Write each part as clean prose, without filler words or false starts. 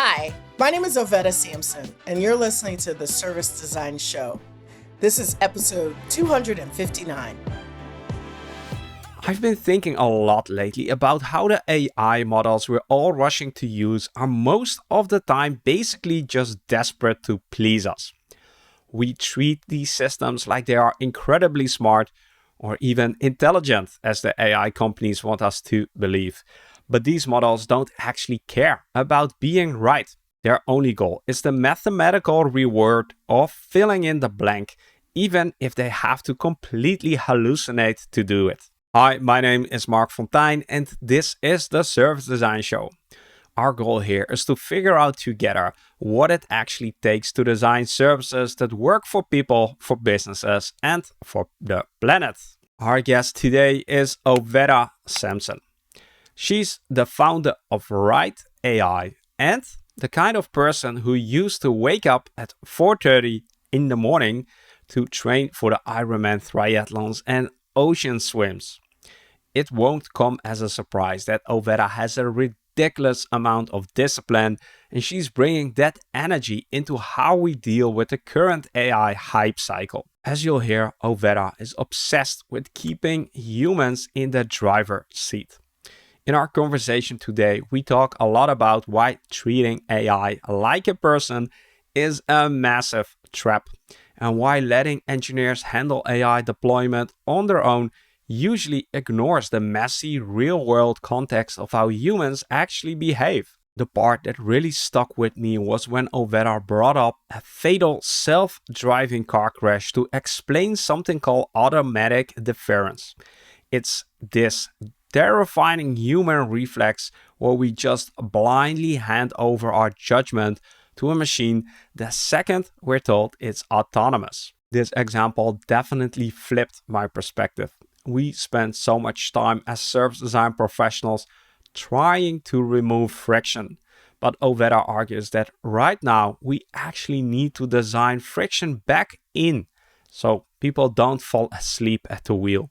Hi, my name is Ovetta Sampson, and you're listening to the Service Design Show. This is episode 259. I've been thinking a lot lately about how the AI models we're all rushing to use are most of the time basically just desperate to please us. We treat these systems like they are incredibly smart or even intelligent, as the AI companies want us to believe. But these models don't actually care about being right. Their only goal is the mathematical reward of filling in the blank, even if they have to completely hallucinate to do it. Hi, my name is Marc and this is the Service Design Show. Our goal here is to figure out together what it actually takes to design services that work for people, for businesses, and for the planet. Our guest today is Ovetta Sampson. She's the founder of Right AI and the kind of person who used to wake up at 4:30 in the morning to train for the Ironman triathlons and ocean swims. It won't come as a surprise that Ovetta has a ridiculous amount of discipline, and she's bringing that energy into how we deal with the current AI hype cycle. As you'll hear, Ovetta is obsessed with keeping humans in the driver's seat. In our conversation today, we talk a lot about why treating AI like a person is a massive trap, and why letting engineers handle AI deployment on their own usually ignores the messy real-world context of how humans actually behave. The part that really stuck with me was when Ovetta brought up a fatal self-driving car crash to explain something called automatic deference. It's this terrifying human reflex where we just blindly hand over our judgment to a machine the second we're told it's autonomous. This example definitely flipped my perspective. We spend so much time as service design professionals trying to remove friction. But Ovetta argues that right now we actually need to design friction back in so people don't fall asleep at the wheel.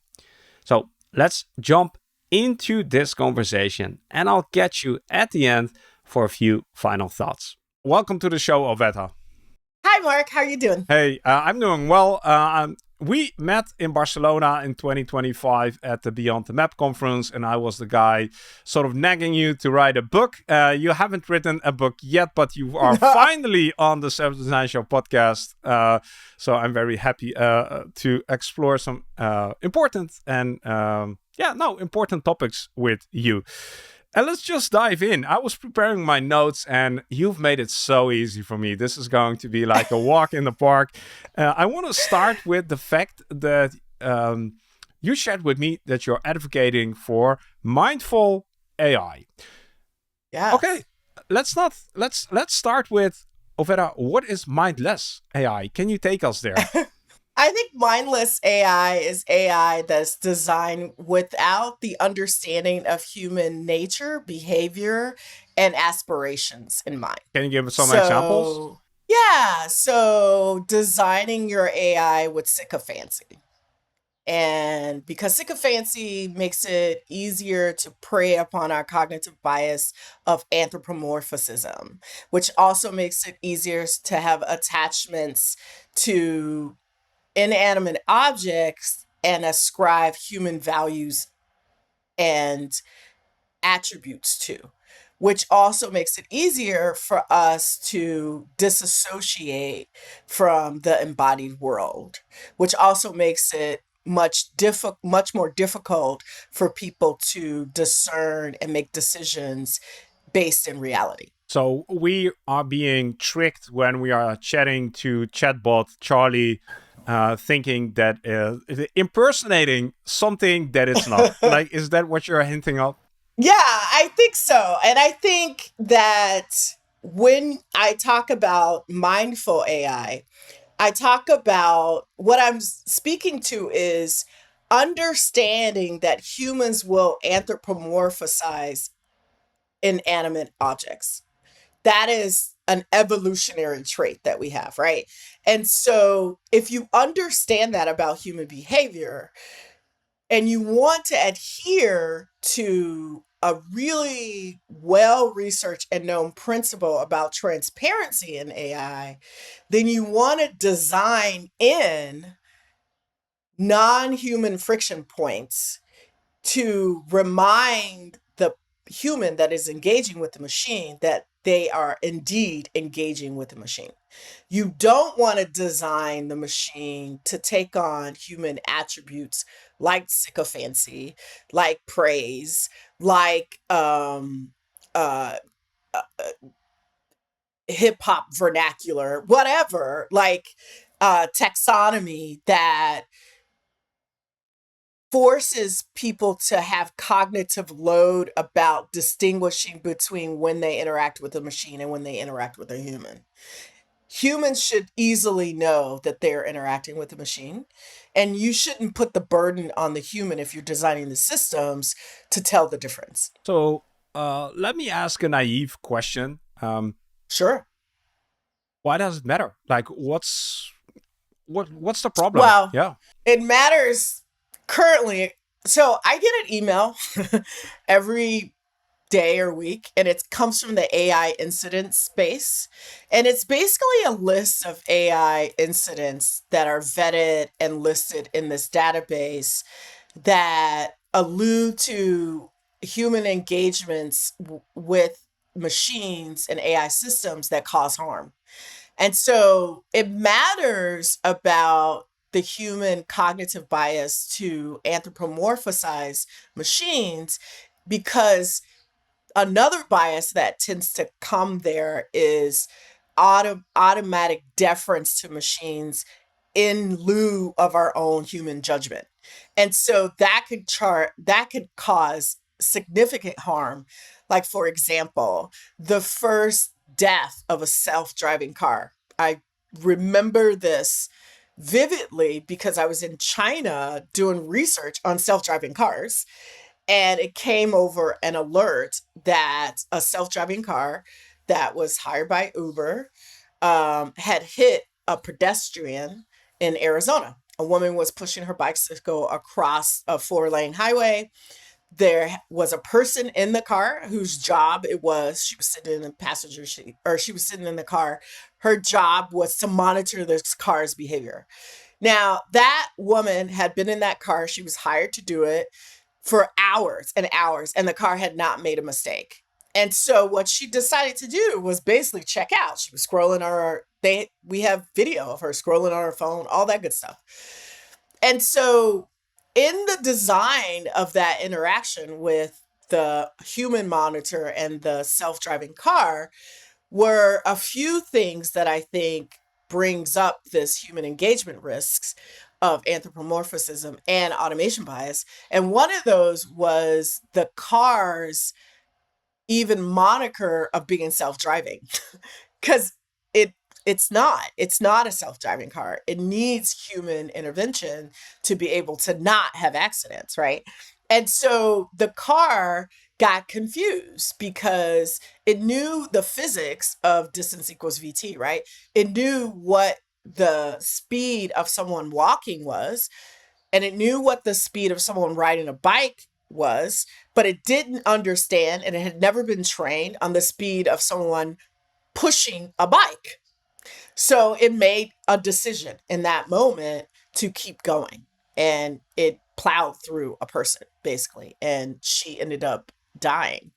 So let's jump into this conversation, and I'll catch you at the end for a few final thoughts. Welcome to the show, Ovetta. Hi, Marc. How are you doing? Hey, I'm doing well. We met in Barcelona in 2025 at the Beyond the Map conference, and I was the guy sort of nagging you to write a book. You haven't written a book yet, but you are finally on the Service Design Show podcast. So I'm very happy to explore some important topics with you. And let's just dive in. I was preparing my notes and you've made it so easy for me. This is going to be like a walk in the park. I want to start with the fact that you shared with me that you're advocating for mindful AI. Yeah. Okay, let's start with, Ovetta, what is mindless AI? Can you take us there? I think mindless AI is AI that's designed without the understanding of human nature, behavior, and aspirations in mind. Can you give us some examples? Yeah. So designing your AI with sycophancy. And because sycophancy makes it easier to prey upon our cognitive bias of anthropomorphism, which also makes it easier to have attachments to inanimate objects and ascribe human values and attributes to, which also makes it easier for us to disassociate from the embodied world, which also makes it much more difficult for people to discern and make decisions based in reality. So we are being tricked when we are chatting to chatbot Charlie, thinking that impersonating something that it's not. Like, is that what you're hinting at? Yeah, I think so. And I think that when I talk about mindful AI, I talk about what I'm speaking to is understanding that humans will anthropomorphize inanimate objects. That is an evolutionary trait that we have, right? And so if you understand that about human behavior and you want to adhere to a really well researched and known principle about transparency in AI, then you want to design in non human friction points to remind the human that is engaging with the machine that they are indeed engaging with the machine. You don't want to design the machine to take on human attributes like sycophancy, like praise, like uh, hip hop vernacular, whatever, like taxonomy that forces people to have cognitive load about distinguishing between when they interact with a machine and when they interact with a human. Humans should easily know that they're interacting with a machine, and you shouldn't put the burden on the human if you're designing the systems to tell the difference. So let me ask a naive question. Sure. Why does it matter? Like, what's the problem? Well, Yeah. it matters currently. So I get an email every day or week, and it comes from the AI incident space. And it's basically a list of AI incidents that are vetted and listed in this database that allude to human engagements with machines and AI systems that cause harm. And so it matters about the human cognitive bias to anthropomorphize machines because another bias that tends to come there is automatic deference to machines in lieu of our own human judgment. And so that could cause significant harm. Like for example, the first death of a self-driving car. I remember this vividly because I was in China doing research on self-driving cars, and it came over an alert that a self-driving car that was hired by Uber had hit a pedestrian in Arizona. A woman was pushing her bicycle across a four-lane highway. There was a person in the car whose job it was, she was sitting in the passenger seat, or she was sitting in the car. Her job was to monitor this car's behavior. Now, that woman had been in that car. She was hired to do it for hours and hours, and the car had not made a mistake. And so what she decided to do was basically check out. She was scrolling on her, we have video of her scrolling on her phone, all that good stuff. And so in the design of that interaction with the human monitor and the self-driving car were a few things that I think brings up this human engagement risks of anthropomorphism and automation bias. And one of those was the car's even moniker of being self-driving. Because it it's not a self-driving car. It needs human intervention to be able to not have accidents, right? And so the car got confused because it knew the physics of distance equals vt, right? It knew what the speed of someone walking was, and it knew what the speed of someone riding a bike was, but it didn't understand, and it had never been trained on the speed of someone pushing a bike. So it made a decision in that moment to keep going. And it plowed through a person, basically. And she ended up dying.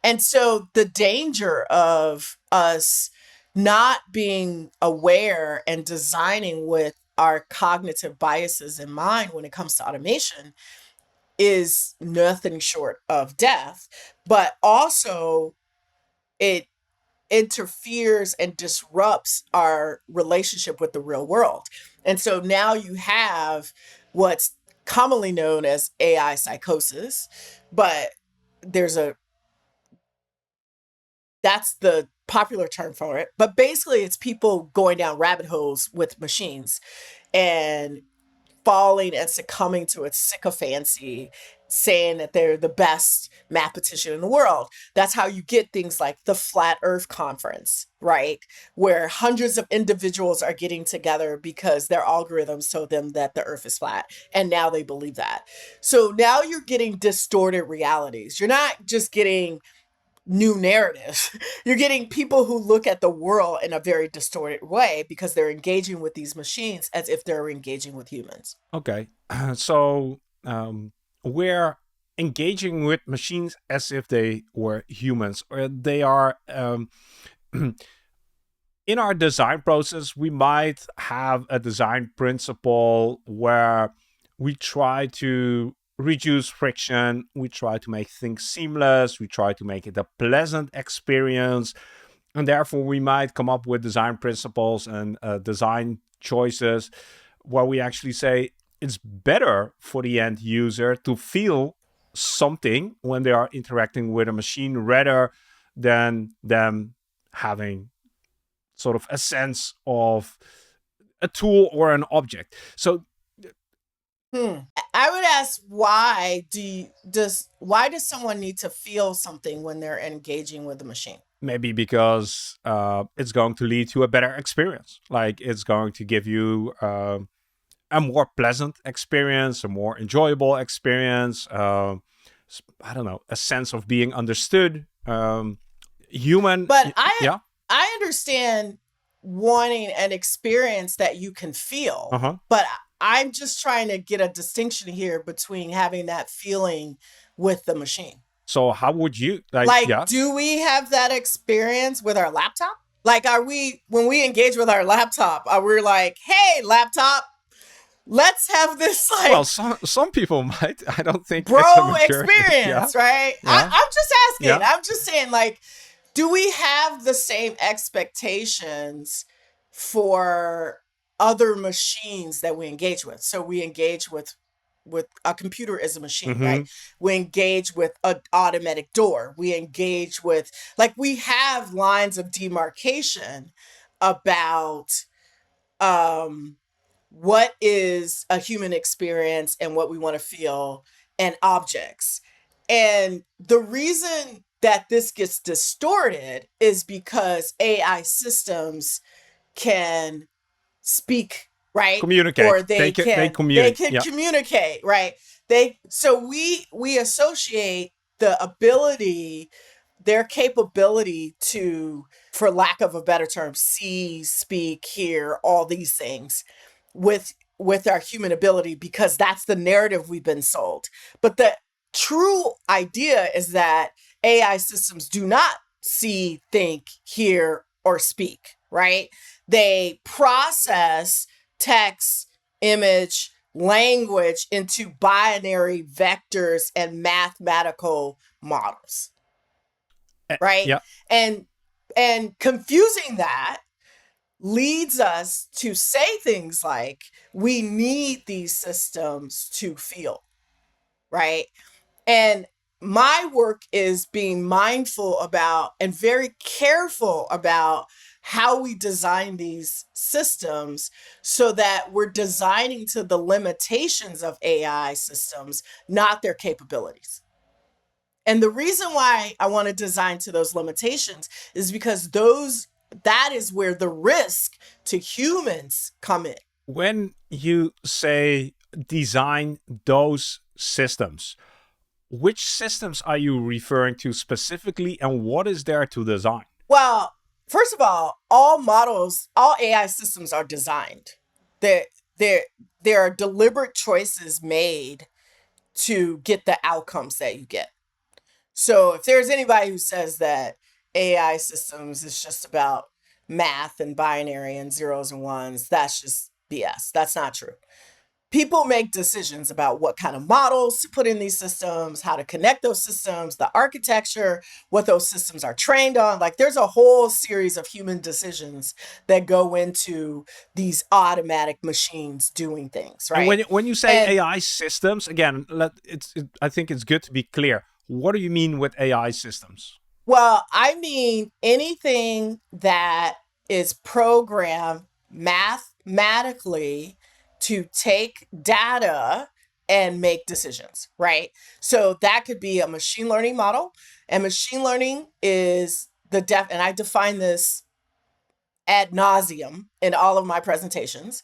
And so the danger of us not being aware and designing with our cognitive biases in mind when it comes to automation is nothing short of death, but also it interferes and disrupts our relationship with the real world. And so now you have what's commonly known as AI psychosis, but there's a that's the popular term for it. But basically it's people going down rabbit holes with machines and falling and succumbing to its sycophancy saying that they're the best mathematician in the world. That's how you get things like the Flat Earth Conference, right? Where hundreds of individuals are getting together because their algorithms told them that the earth is flat. And now they believe that. So now you're getting distorted realities. You're not just getting new narratives. You're getting people who look at the world in a very distorted way because they're engaging with these machines as if they're engaging with humans. Okay. So we're engaging with machines as if they were humans, or they are. In our design process, we might have a design principle where we try to reduce friction, we try to make things seamless, we try to make it a pleasant experience, and therefore we might come up with design principles and design choices where we actually say it's better for the end user to feel something when they are interacting with a machine rather than them having sort of a sense of a tool or an object. So I would ask why does someone need to feel something when they're engaging with the machine? maybe because it's going to lead to a better experience. Like it's going to give you a more pleasant experience, a more enjoyable experience. I don't know, a sense of being understood. Human, But yeah. I understand wanting an experience that you can Uh feel, huh. but I'm just trying to get a distinction here between having that feeling with the machine. So how would you like? Like, Yeah. do we have that experience with our laptop? Like, are we, when we engage with our laptop, are we like, hey, laptop, let's have this Well, like some people might. I don't think it's a bro majority. Yeah. experience, right? Yeah. I'm just asking. Yeah. I'm just saying, like, do we have the same expectations for other machines that we engage with? So we engage with a computer as a machine, Mm-hmm. right? We engage with an automatic door. We engage with, like, we have lines of demarcation about um what is a human experience and what we want to feel and objects. And the reason that this gets distorted is because AI systems can speak, right? Communicate. Or They they communicate. can Yeah. communicate, right? They so we associate the ability, their capability to, for lack of a better term, see, speak, hear, all these things with our human ability because that's the narrative we've been sold. But the true idea is that AI systems do not see, think, hear, or speak, right? They process text, image, language into binary vectors and mathematical models, right? Yeah. And confusing that leads us to say things like we need these systems to feel, right? And my work is being mindful about and very careful about how we design these systems so that we're designing to the limitations of AI systems, not their capabilities. And the reason why I want to design to those limitations is because that is where the risk to humans come in. When you say design those systems, which systems are you referring to specifically, and what is there to design? Well, first of all models, all AI systems are designed. There, there, there are deliberate choices made to get the outcomes that you get. So if there's anybody who says that AI systems is just about math and binary and zeros and ones, that's just BS. That's not true. People make decisions about what kind of models to put in these systems, how to connect those systems, the architecture, what those systems are trained on. Like there's a whole series of human decisions that go into these automatic machines doing things, And right? when you say And AI systems, again, I think it's good to be clear. What do you mean with AI systems? well, I mean anything that is programmed mathematically to take data and make decisions, right? So that could be a machine learning model. And machine learning is and I define this ad nauseum in all of my presentations.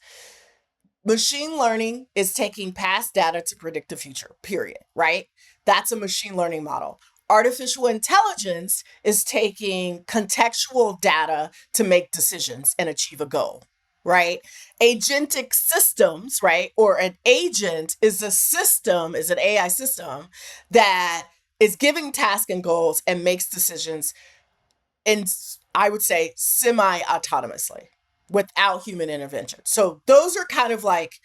Machine learning is taking past data to predict the future, period, right? That's a machine learning model. Artificial intelligence is taking contextual data to make decisions and achieve a goal, right? Agentic systems, right? Or an agent is a system, is an AI system that is giving tasks and goals and makes decisions in, I would say, semi autonomously without human intervention. So those are kind of like,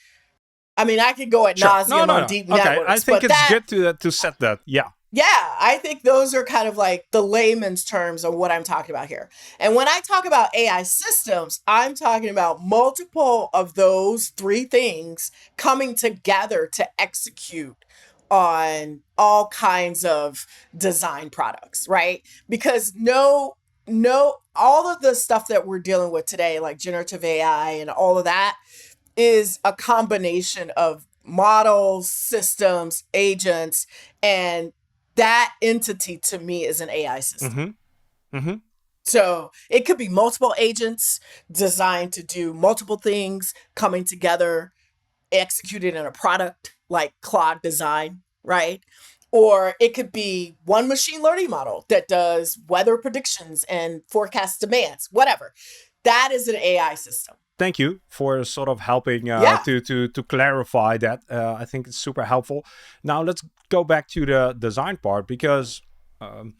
I mean, I could go at Sure. No, nauseum no, on no. deep Okay, I networks, think but it's that, good to set that. Yeah. yeah, I think those are kind of like the layman's terms of what I'm talking about here. And when I talk about AI systems, I'm talking about multiple of those three things coming together to execute on all kinds of design products, right? Because all of the stuff that we're dealing with today, like generative AI and all of that, is a combination of models, systems, agents, and that entity to me is an AI system. Mm-hmm. Mm-hmm. So it could be multiple agents designed to do multiple things coming together, executed in a product like Claude Design, right? Or it could be one machine learning model that does weather predictions and forecast demands, whatever. That is an AI system. Thank you for sort of helping Yeah. to clarify that. I think it's super helpful. Now let's go back to the design part because um,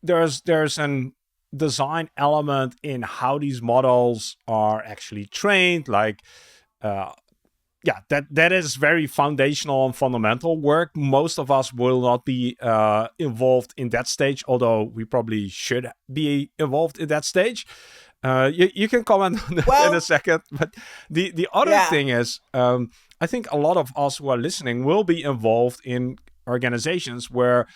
there's an design element in how these models are actually trained. Like, uh, yeah, that is very foundational and fundamental work. Most of us will not be involved in that stage, although we probably should be involved in that stage. You can comment on that in a Well, second. But the other yeah. thing is, I think a lot of us who are listening will be involved in organizations where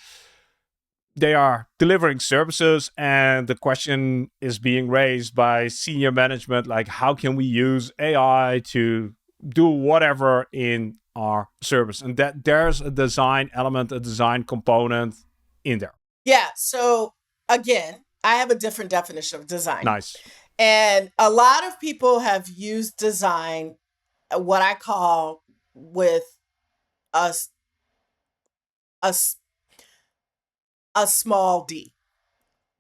they are delivering services and the question is being raised by senior management, like how can we use AI to do whatever in our service, and that there's a design element, a design component in there. Yeah. So again, I have a different definition of design. Nice. And a lot of people have used design, what I call with a, a, a small d,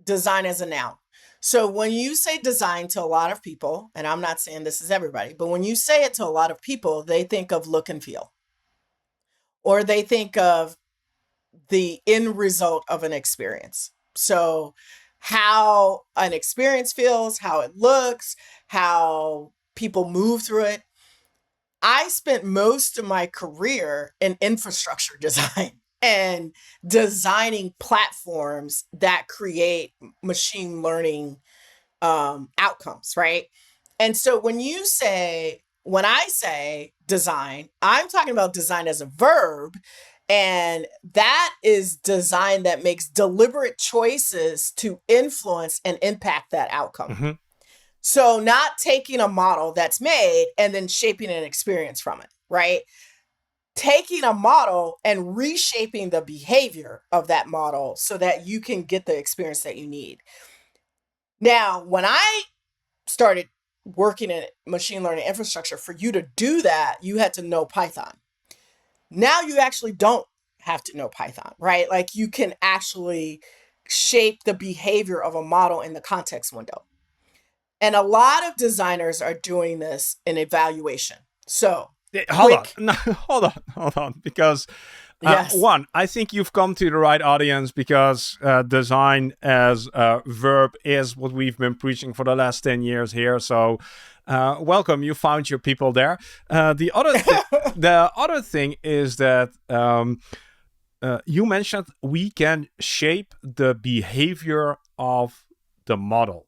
design as a noun. So when you say design to a lot of people, and I'm not saying this is everybody, but when you say it to a lot of people, they think of look and feel, or they think of the end result of an experience. So, how an experience feels, how it looks, how people move through it. I spent most of my career in infrastructure design and designing platforms that create machine learning outcomes, right? And so when I say design, I'm talking about design as a verb. And that is design that makes deliberate choices to influence and impact that outcome. Mm-hmm. So, not taking a model that's made and then shaping an experience from it, right? Taking a model and reshaping the behavior of that model so that you can get the experience that you need. Now, when I started working in machine learning infrastructure, for you to do that, you had to know Python. Now you actually don't have to know Python, right? Like you can actually shape the behavior of a model in the context window. And a lot of designers are doing this in evaluation. So, Hold on, quick, no, hold on, because yes. one, I think you've come to the right audience because design as a verb is what we've been preaching for the last 10 years here. So, welcome, you found your people there. The other thing is that you mentioned we can shape the behavior of the model.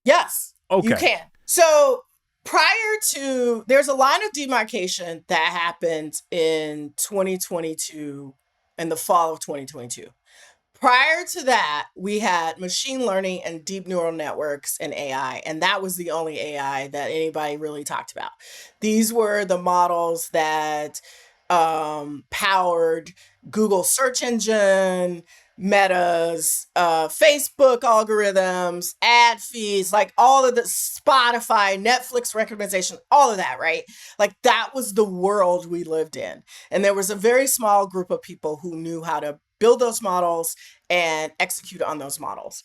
Yes, you Okay. can. So there's a line of demarcation that happened in 2022, in the fall of 2022. Prior to that, we had machine learning and deep neural networks and AI, and that was the only AI that anybody really talked about. These were the models that powered Google search engine, Meta's Facebook algorithms, ad feeds, like all of the Spotify, Netflix recommendation, all of that, right? Like that was the world we lived in. And there was a very small group of people who knew how to build those models and execute on those models.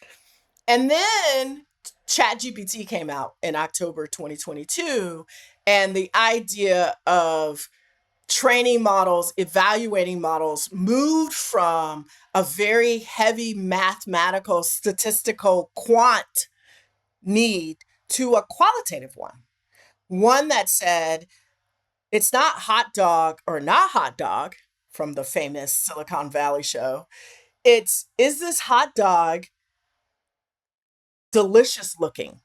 And then ChatGPT came out in October 2022, and the idea of training models, evaluating models moved from a very heavy mathematical, statistical, quant need to a qualitative one. One that said, it's not hot dog or not hot dog from the famous Silicon Valley show. It's, is this hot dog delicious looking?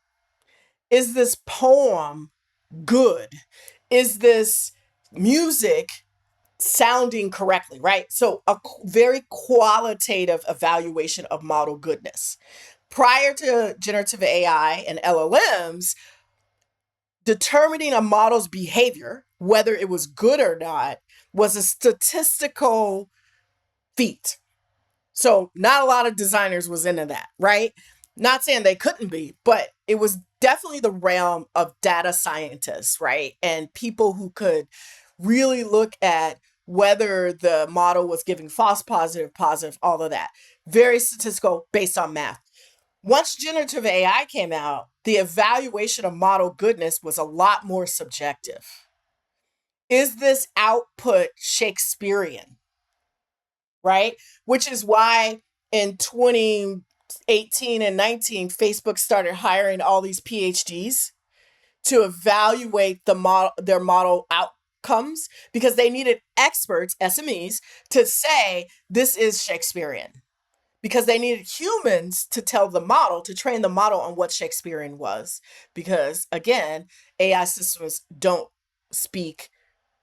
Is this poem good? Is this music sounding correctly, right? So a very qualitative evaluation of model goodness. Prior to generative AI and LLMs, determining a model's behavior, whether it was good or not, was a statistical feat. So not a lot of designers was into that, right? Not saying they couldn't be, but it was definitely the realm of data scientists, right? And people who could really look at whether the model was giving false positive, positive, all of that. Very statistical based on math. Once generative AI came out, the evaluation of model goodness was a lot more subjective. Is this output Shakespearean? Right? Which is why in 2018 and 19, Facebook started hiring all these PhDs to evaluate their model outcomes, because they needed experts, SMEs, to say this is Shakespearean. Because they needed humans to tell the model, to train the model on what Shakespearean was. Because again, AI systems don't speak,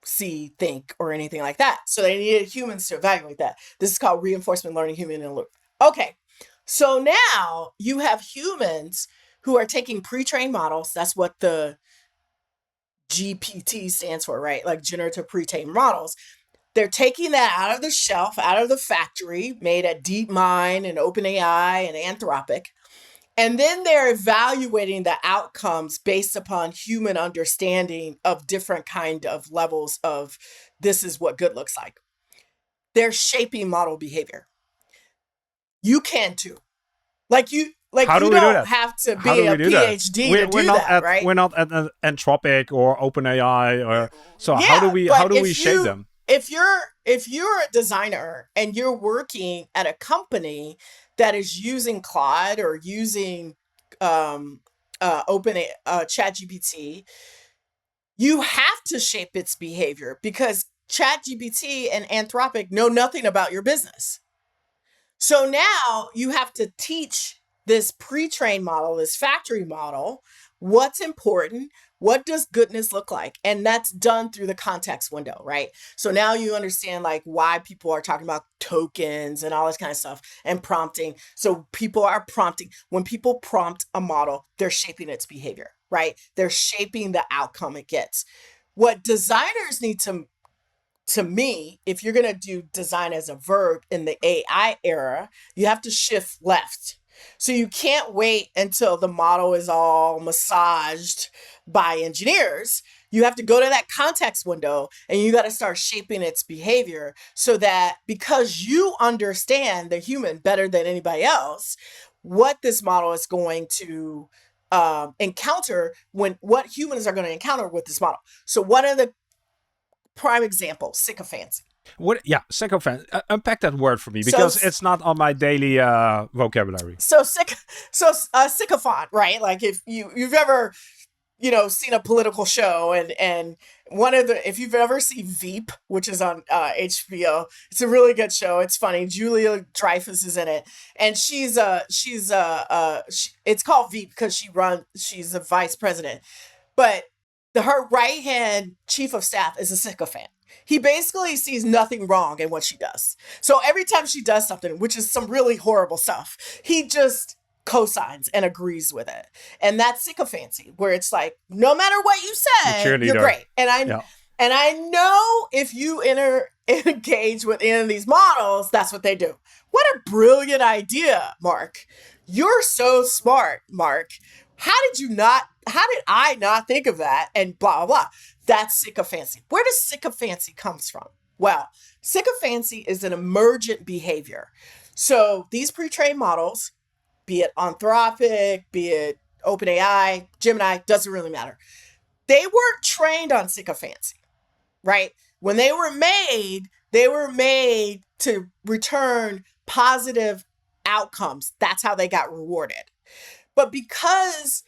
see, think, or anything like that. So they needed humans to evaluate that. This is called reinforcement learning, human in the loop. Okay, so now you have humans who are taking pre-trained models. That's what the GPT stands for, right? Like generative pre-trained models. They're taking that out of the shelf, out of the factory, made at DeepMind and OpenAI and Anthropic. And then they're evaluating the outcomes based upon human understanding of different kind of levels of this is what good looks like. They're shaping model behavior. You can too. How do You we do don't that? have to How be do a we do that? PhD to do that, right? We're not at Anthropic or OpenAI or so. Yeah, How but do we shape them? if you're a designer and you're working at a company that is using Claude or using um open ChatGPT, you have to shape its behavior because ChatGPT and Anthropic know nothing about your business. So now you have to teach this pre-trained model, this factory model, what's important, what does goodness look like? And that's done through the context window, right? So now you understand like why people are talking about tokens and all this kind of stuff and prompting. So people are prompting. When people prompt a model, they're shaping its behavior, right? They're shaping the outcome it gets. What designers need to me, if you're going to do design as a verb in the AI era, you have to shift left. So you can't wait until the model is all massaged by engineers. You have to go to that context window and you got to start shaping its behavior so that because you understand the human better than anybody else, what this model is going to encounter when what humans are going to encounter with this model. So one of the prime example, sycophancy. What? Yeah, sycophant. Unpack that word for me So because it's not on my daily vocabulary. so sycophant, right? Like if you've ever seen a political show and one of the if you've ever seen Veep, which is on HBO, it's a really good show. It's funny. Julia Dreyfus is in it, and it's called Veep because she's a vice president, but her right hand chief of staff is a sycophant. He basically sees nothing wrong in what she does. So every time she does something, which is some really horrible stuff, he just cosigns and agrees with it. And that's sycophancy, where it's like, no matter what you The say, you're cheerleader. great. And I Yeah. And I know if you engage with any of these models, that's what they do. What a brilliant idea, Marc. You're so smart, Marc. How did I not think of that? And blah, blah, blah. That's sycophancy. Where does sycophancy comes from? Well, sycophancy is an emergent behavior. So these pre-trained models, be it Anthropic, be it OpenAI, Gemini, doesn't really matter. They weren't trained on sycophancy, right? When they were made to return positive outcomes. That's how they got rewarded. But because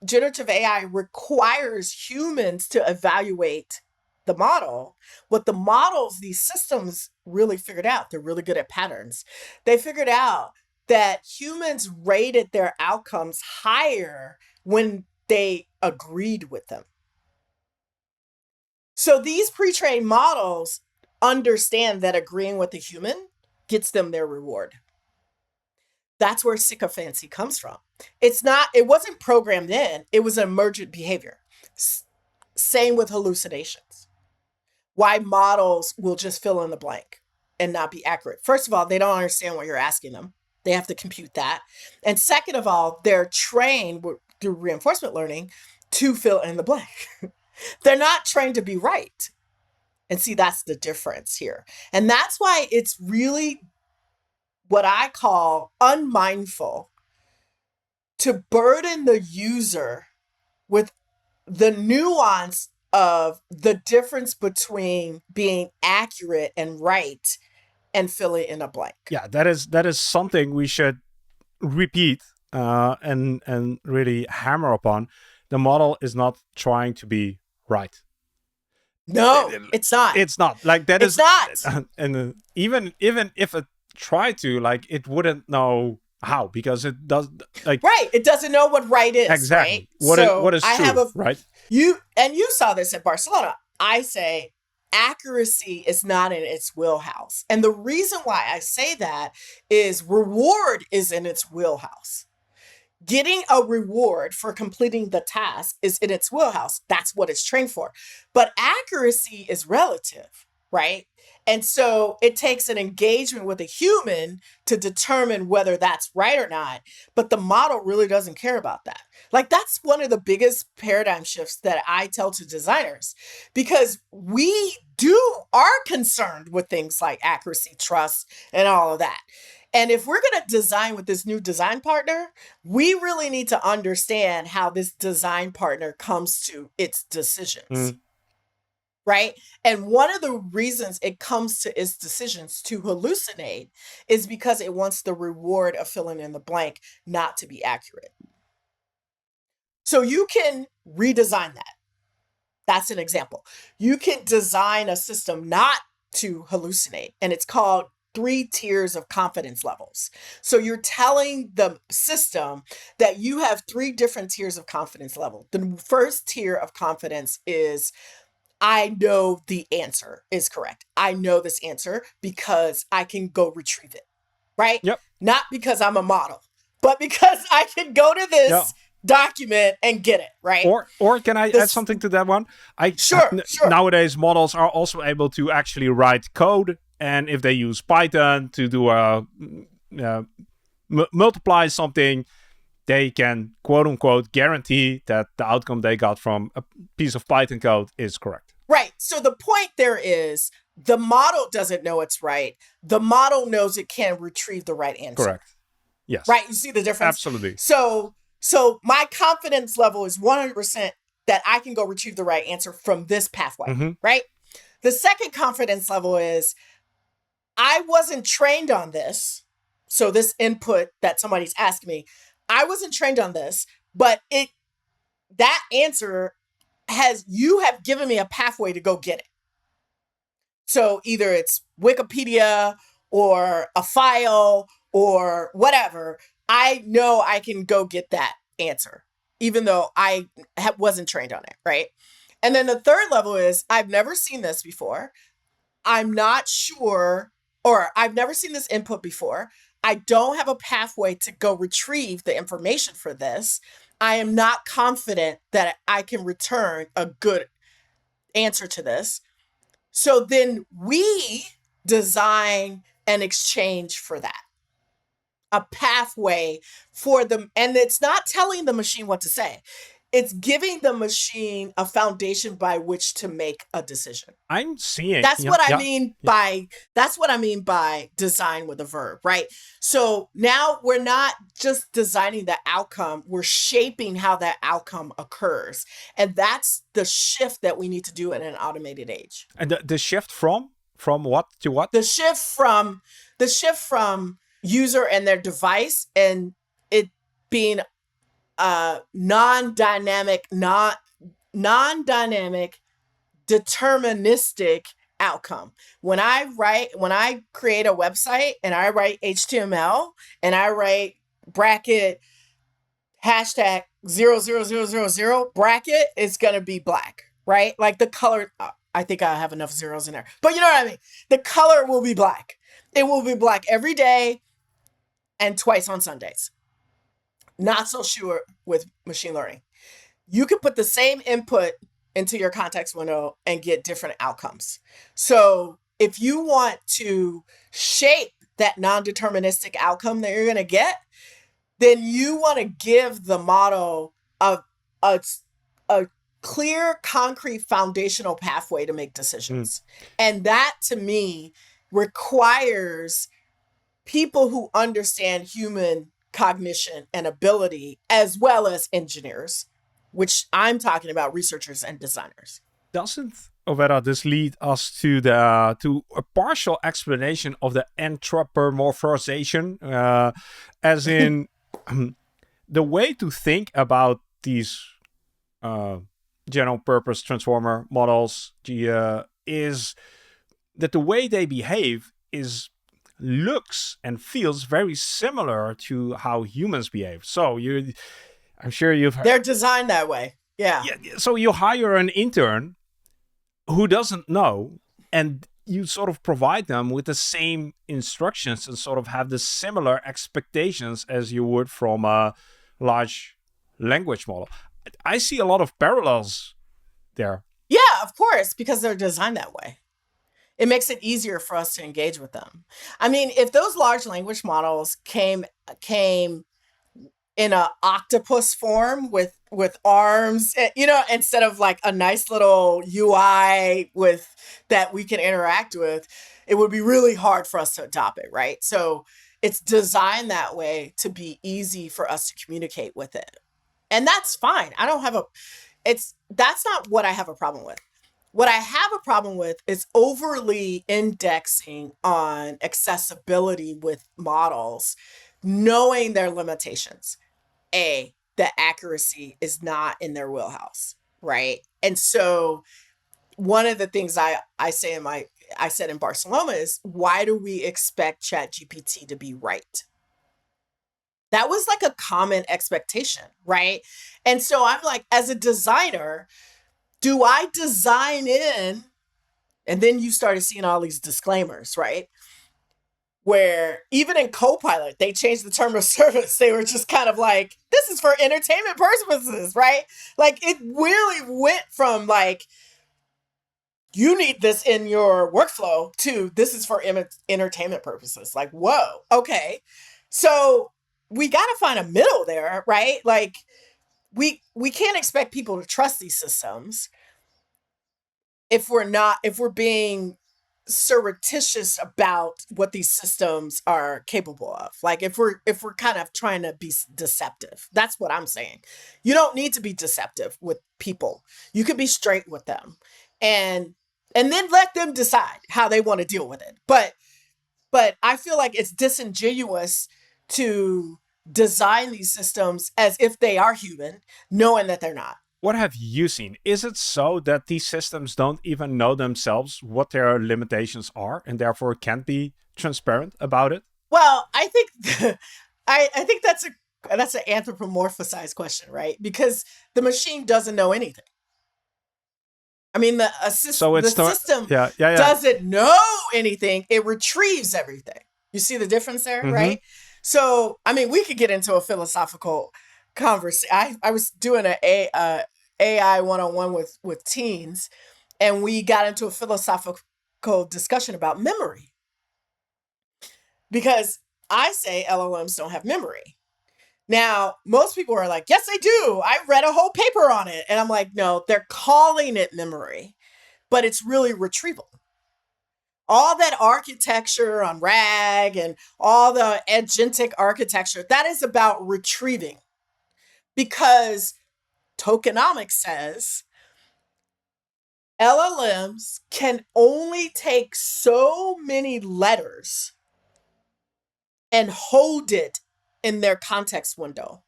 generative AI requires humans to evaluate the model, what the models, these systems really figured out, they're really good at patterns. They figured out that humans rated their outcomes higher when they agreed with them. So these pre-trained models understand that agreeing with a human gets them their reward. That's where sycophancy comes from. It wasn't programmed in, it was an emergent behavior. Same with hallucinations. Why models will just fill in the blank and not be accurate. First of all, they don't understand what you're asking them. They have to compute that. And second of all, they're trained through reinforcement learning to fill in the blank. They're not trained to be right. And see, that's the difference here. And that's why it's really what I call unmindful to burden the user with the nuance of the difference between being accurate and right and filling in a blank. Yeah, that is something we should repeat and really hammer upon. The model is not trying to be right. No, it's not. It's not like that. It's not. And even if it tried to, like, it wouldn't know how, because it does, like, right. It doesn't know what right is. exactly right? what is true, right? You saw this at Barcelona. I say accuracy is not in its wheelhouse. And the reason why I say that is reward is in its wheelhouse. Getting a reward for completing the task is in its wheelhouse. That's what it's trained for. But accuracy is relative, right? And so it takes an engagement with a human to determine whether that's right or not. But the model really doesn't care about that. Like, that's one of the biggest paradigm shifts that I tell to designers, because we are concerned with things like accuracy, trust, and all of that. And if we're going to design with this new design partner, we really need to understand how this design partner comes to its decisions. Right? And one of the reasons it comes to its decisions to hallucinate is because it wants the reward of filling in the blank not to be accurate. So you can redesign that. That's an example. You can design a system not to hallucinate, and it's called 3 tiers of confidence levels. So you're telling the system that you have 3 different tiers of confidence level. The first tier of confidence is, I know the answer is correct. I know this answer because I can go retrieve it, right? Yep. Not because I'm a model, but because I can go to this document and get it, right? Or can I add something to that one? Sure. Nowadays, models are also able to actually write code, and if they use Python to do a multiply something, they can, quote unquote, guarantee that the outcome they got from a piece of Python code is correct. Right. So the point there is, the model doesn't know it's right. The model knows it can retrieve the right answer. Correct. Yes. Right. You see the difference? Absolutely. So my confidence level is 100% that I can go retrieve the right answer from this pathway, right? The second confidence level is, I wasn't trained on this. So this input that somebody's asked me, I wasn't trained on this, but that answer you have given me a pathway to go get it. So either it's Wikipedia or a file or whatever, I know I can go get that answer, even though I wasn't trained on it, right? And then the third level is, I've never seen this before. I'm not sure, or I've never seen this input before. I don't have a pathway to go retrieve the information for this. I am not confident that I can return a good answer to this. So then we design an exchange for that, a pathway for them. And it's not telling the machine what to say. It's giving the machine a foundation by which to make a decision. I'm seeing, That's yeah, what I yeah, mean yeah. by design with a verb, right? So now we're not just designing the outcome, we're shaping how that outcome occurs. And that's the shift that we need to do in an automated age. And the shift from what to what? The shift from user and their device and it being a non-dynamic, deterministic outcome. When I create a website and I write HTML and I write bracket hashtag 00000 bracket, it's going to be black, right? Like the color, I think I have enough zeros in there, but you know what I mean? The color will be black. It will be black every day and twice on Sundays. Not so sure with machine learning. You can put the same input into your context window and get different outcomes. So if you want to shape that non-deterministic outcome that you're going to get, then you want to give the model a clear, concrete, foundational pathway to make decisions. And that, to me, requires people who understand human cognition and ability, as well as engineers, which I'm talking about researchers and designers. Doesn't, Ovetta, this lead us to a partial explanation of the anthropomorphization, as in the way to think about these general purpose transformer models is that the way they behave looks and feels very similar to how humans behave. So I'm sure you've heard. They're designed that way. Yeah. So you hire an intern who doesn't know, and you sort of provide them with the same instructions and sort of have the similar expectations as you would from a large language model. I see a lot of parallels there. Yeah, of course, because they're designed that way. It makes it easier for us to engage with them. I mean, if those large language models came in a octopus form with arms, instead of like a nice little UI with that we can interact with, it would be really hard for us to adopt it, right? So it's designed that way to be easy for us to communicate with it. And that's fine. That's not what I have a problem with. What I have a problem with is overly indexing on accessibility with models, knowing their limitations. The accuracy is not in their wheelhouse, right? And so one of the things I said in Barcelona is, why do we expect ChatGPT to be right? That was like a common expectation, right? And so I'm like, as a designer, do I design in, and then you started seeing all these disclaimers, right? Where even in Copilot, they changed the term of service. They were just kind of like, this is for entertainment purposes, right? Like it really went from like, you need this in your workflow to this is for entertainment purposes. Like, whoa, okay. So we got to find a middle there, right? Like we can't expect people to trust these systems if we're being surreptitious about what these systems are capable of. Like if we're kind of trying to be deceptive. That's what I'm saying. You don't need to be deceptive with people. You can be straight with them. And then let them decide how they want to deal with it. But I feel like it's disingenuous to design these systems as if they are human, knowing that they're not. What have you seen? Is it so that these systems don't even know themselves what their limitations are and therefore can't be transparent about it? Well, I think I think that's an anthropomorphized question, right? Because the machine doesn't know anything. I mean, the system doesn't know anything. It retrieves everything. You see the difference there, right? So, I mean, we could get into a philosophical conversation. I was doing a AI one-on-one with teens, and we got into a philosophical discussion about memory. Because I say LLMs don't have memory. Now, most people are like, yes, they do. I read a whole paper on it. And I'm like, no, they're calling it memory, but it's really retrieval. All that architecture on RAG and all the agentic architecture, that is about retrieving. Because tokenomics says LLMs can only take so many letters and hold it in their context window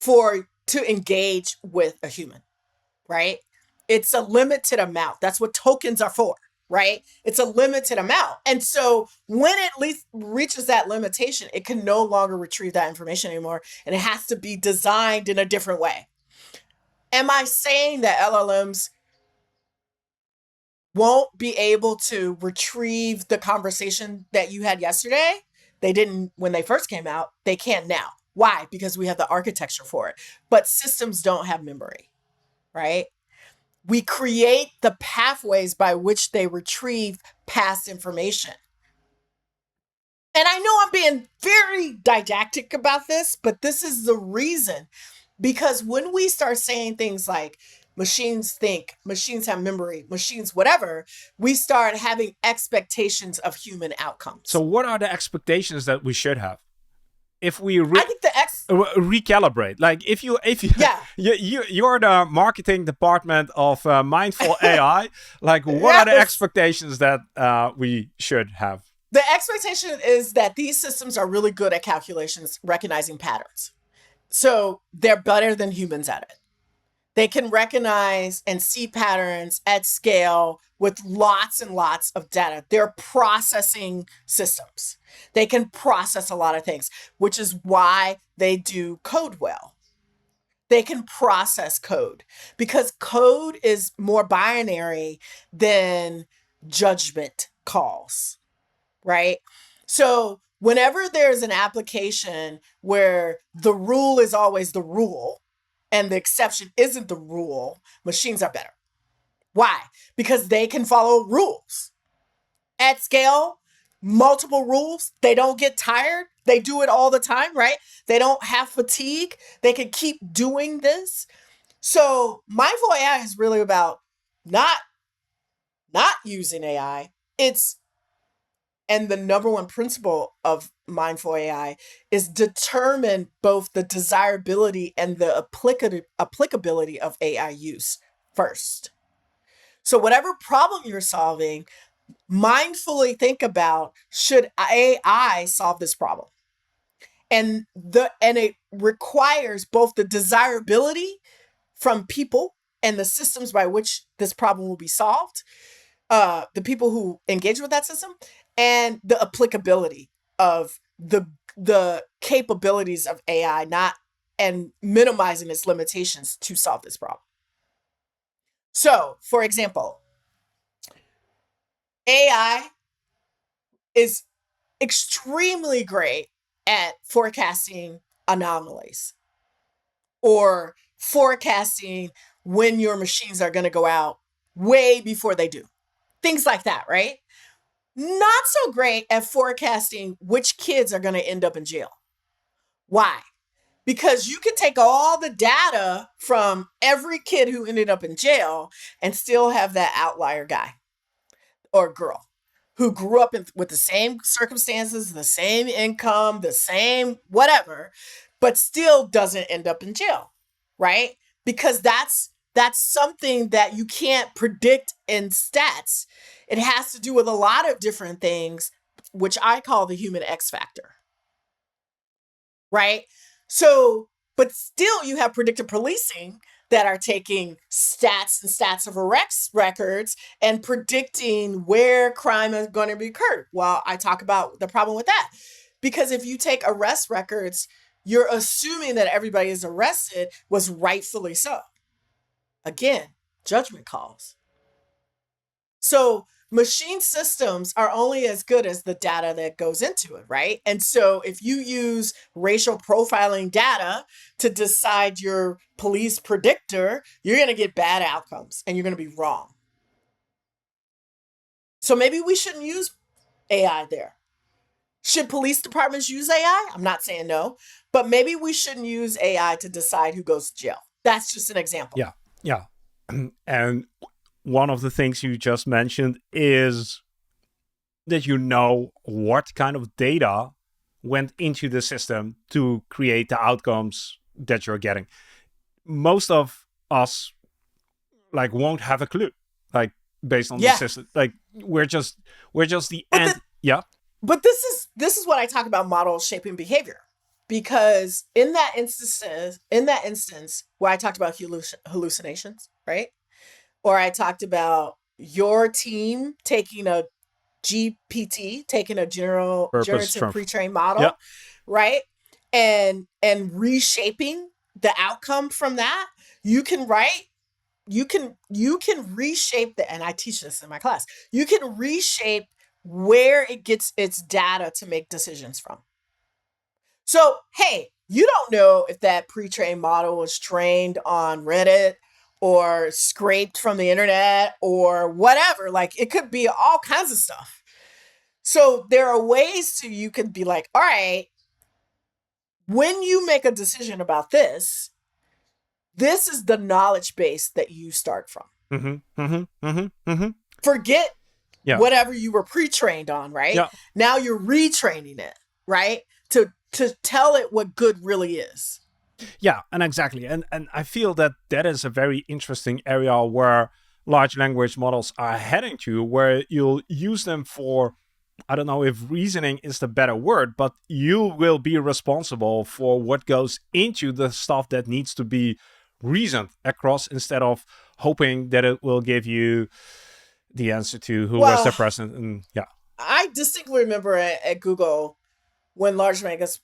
to engage with a human, right? It's a limited amount. That's what tokens are for, right? It's a limited amount. And so when it least reaches that limitation, it can no longer retrieve that information anymore, and it has to be designed in a different way. Am I saying that LLMs won't be able to retrieve the conversation that you had yesterday? They didn't when they first came out. They can't now. Why? Because we have the architecture for it. But systems don't have memory, right? We create the pathways by which they retrieve past information. And I know I'm being very didactic about this, but this is the reason. Because when we start saying things like machines think, machines have memory, machines whatever, we start having expectations of human outcomes. So what are the expectations that we should have? If we I think recalibrate, like if you yeah. you're the marketing department of Mindful AI, like what are the expectations that we should have? The expectation is that these systems are really good at calculations, recognizing patterns. So they're better than humans at it. They can recognize and see patterns at scale with lots and lots of data. They're processing systems. They can process a lot of things, which is why they do code well. They can process code because code is more binary than judgment calls, right? So whenever there's an application where the rule is always the rule and the exception isn't the rule, machines are better. Why? Because they can follow rules at scale, multiple rules. They don't get tired. They do it all the time, right? They don't have fatigue. They can keep doing this. So mindful AI is really about not using AI. And the number one principle of mindful AI is determine both the desirability and the applicability of AI use first. So whatever problem you're solving, mindfully think about, should AI solve this problem? And it requires both the desirability from people and the systems by which this problem will be solved, the people who engage with that system, and the applicability of the capabilities of AI, not and minimizing its limitations to solve this problem. So, for example, AI is extremely great at forecasting anomalies or forecasting when your machines are going to go out way before they do. Things like that, right? Not so great at forecasting which kids are going to end up in jail. Why? Because you can take all the data from every kid who ended up in jail and still have that outlier guy or girl who grew up with the same circumstances, the same income, the same whatever, but still doesn't end up in jail, right? Because that's something that you can't predict in stats. It has to do with a lot of different things, which I call the human X factor, right? So, but still you have predictive policing that are taking stats and stats of arrest records and predicting where crime is going to be occurred. Well, I talk about the problem with that. Because if you take arrest records, you're assuming that everybody is arrested was rightfully so. Again, judgment calls. So machine systems are only as good as the data that goes into it, right? And so if you use racial profiling data to decide your police predictor, you're going to get bad outcomes and you're going to be wrong. So maybe we shouldn't use AI there. Should police departments use AI? I'm not saying no, but maybe we shouldn't use AI to decide who goes to jail. That's just an example. Yeah, yeah. And one of the things you just mentioned is that you know what kind of data went into the system to create the outcomes that you're getting. Most of us like won't have a clue, like based on the Yeah. system. Like we're just the But end. Yeah. but this is what I talk about models shaping behavior. Because in that instance where I talked about hallucinations, right? Or I talked about your team taking a GPT, taking a Purpose generative strength. pre-trained Yeah. model, right? And reshaping the outcome from that, you can write you can reshape the, and I teach this in my class. You can reshape where it gets its data to make decisions from. So, hey, you don't know if that pre-trained model was trained on Reddit or scraped from the internet or whatever. Like it could be all kinds of stuff. So there are ways to, you could be like, all right, when you make a decision about this, this is the knowledge base that you start from. Forget Yeah. whatever you were pre-trained on, right? Yeah. Now you're retraining it, right? To tell it what good really is. Yeah, and exactly. And I feel that that is a very interesting area where large language models are heading to, where you'll use them for, I don't know if reasoning is the better word, but you will be responsible for what goes into the stuff that needs to be reasoned across, instead of hoping that it will give you the answer to who was the president. And yeah. I distinctly remember at Google when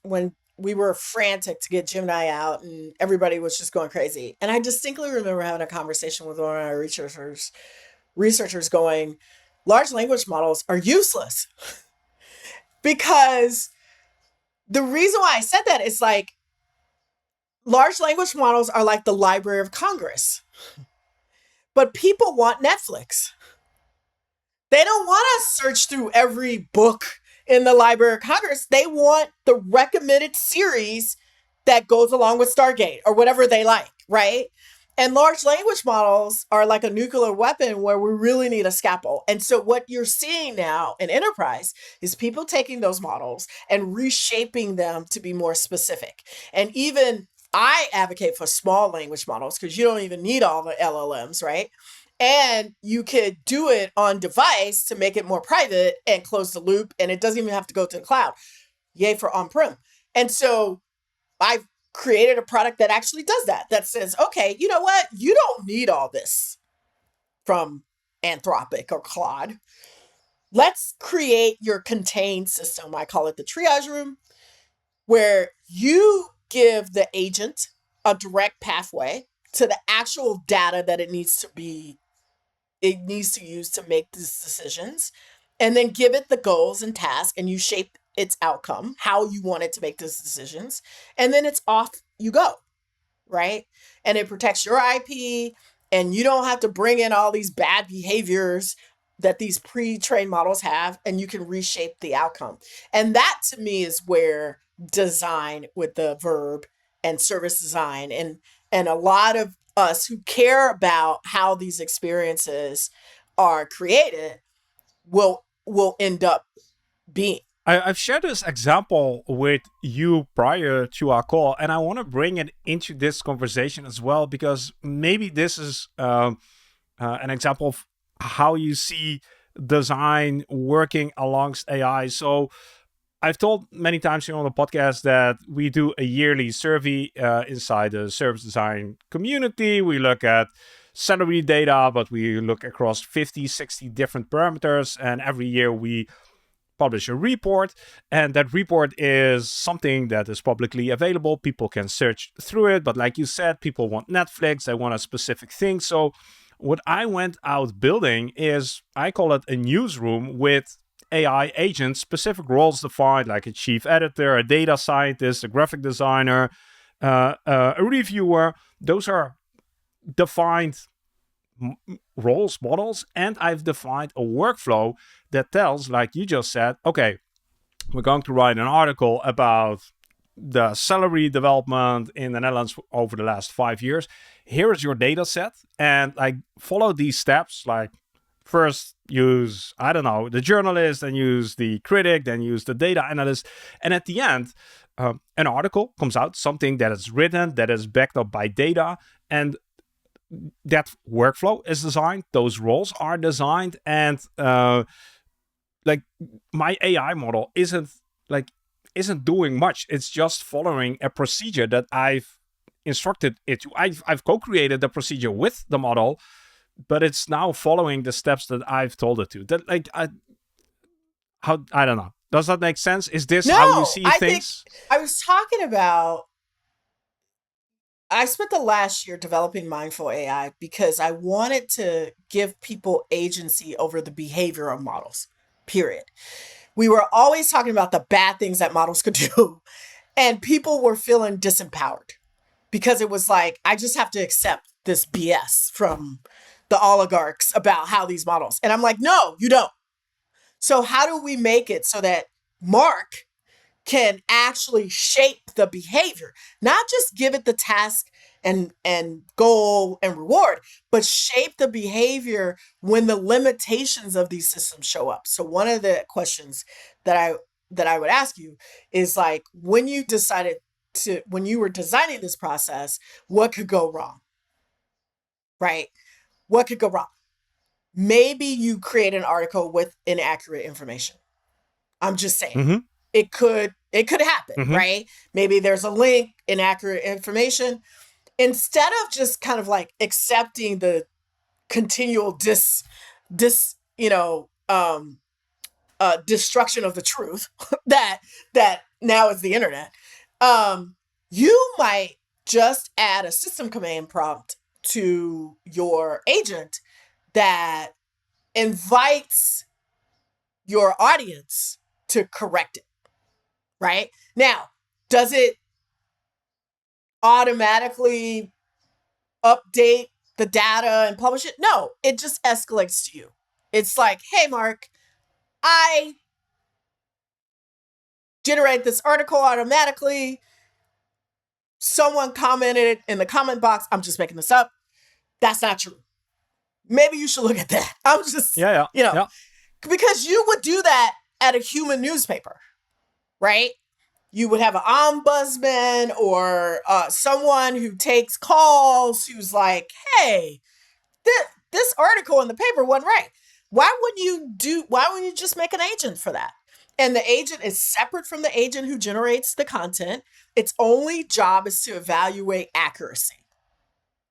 when we were frantic to get Gemini out and everybody was just going crazy. And I distinctly remember having a conversation with one of our researchers going, large language models are useless. Because the reason why I said that is like, large language models are like the Library of Congress. But people want Netflix. They don't want to search through every book in the Library of Congress. They want the recommended series that goes along with Stargate or whatever they like, right? And large language models are like a nuclear weapon where we really need a scalpel. And so what you're seeing now in enterprise is people taking those models and reshaping them to be more specific. And even I advocate for small language models because you don't even need all the LLMs, right? And you could do it on device to make it more private and close the loop. And it doesn't even have to go to the cloud. Yay for on-prem. And so I've created a product that actually does that. That says, okay, you know what? You don't need all this from Anthropic or Claude. Let's create your contained system. I call it the triage room, where you give the agent a direct pathway to the actual data that it needs to use to make these decisions, and then give it the goals and tasks, and you shape its outcome, how you want it to make those decisions, and then it's off you go, right? And it protects your IP, and you don't have to bring in all these bad behaviors that these pre-trained models have, and you can reshape the outcome. And that to me is where design with the Verb and service design and a lot of us who care about how these experiences are created will end up being. I've shared this example with you prior to our call, and I want to bring it into this conversation as well, because maybe this is an example of how you see design working alongside AI. So I've told many times here on the podcast that we do a yearly survey inside the service design community. We look at salary data, but we look across 50, 60 different parameters. And every year we publish a report. And that report is something that is publicly available. People can search through it. But like you said, people want Netflix. They want a specific thing. So What I went out building is, I call it a newsroom with AI agents, specific roles defined, like a chief editor, a data scientist, a graphic designer, a reviewer. Those are defined roles, models, and I've defined a workflow that tells, like you just said, okay, we're going to write an article about the salary development in the Netherlands over the last 5 years. Here is your data set, and like follow these steps. Like first use, I don't know, the journalist, then use the critic, then use the data analyst, and at the end, an article comes out, something that is written, that is backed up by data, and that workflow is designed. Those roles are designed, and like my AI model isn't doing much. It's just following a procedure that I've instructed it to. I've co-created the procedure with the model, but it's now following the steps that I've told it to. That I don't know. Does that make sense? Is this how you No, see I think things? I was talking about. I spent the last year developing mindful AI because I wanted to give people agency over the behavior of models. Period. We were always talking about the bad things that models could do, and people were feeling disempowered because it was like, I just have to accept this BS from the oligarchs about how these models. And I'm like, no, you don't. So, how do we make it so that Marc can actually shape the behavior, not just give it the task and goal and reward, but shape the behavior when the limitations of these systems show up? So one of the questions that I would ask you is like, when you decided to, when you were designing this process, what could go wrong? Right? What could go wrong? Maybe you create an article with inaccurate information. I'm just saying. Mm-hmm. It could happen, Mm-hmm. right? Maybe there's a link, inaccurate information. Instead of just kind of like accepting the continual dis destruction of the truth that now is the internet, you might just add a system command prompt to your agent that invites your audience to correct it. Right? Now, does it automatically update the data and publish it? No, it just escalates to you. It's like, hey, Marc, I generate this article automatically. Someone commented in the comment box. I'm just making this up. That's not true. Maybe you should look at that. I'm just, Yeah, yeah. because you would do that at a human newspaper, right? You would have an ombudsman or someone who takes calls who's like, hey, this article in the paper wasn't right. Why wouldn't you just make an agent for that? And the agent is separate from the agent who generates the content. Its only job is to evaluate accuracy.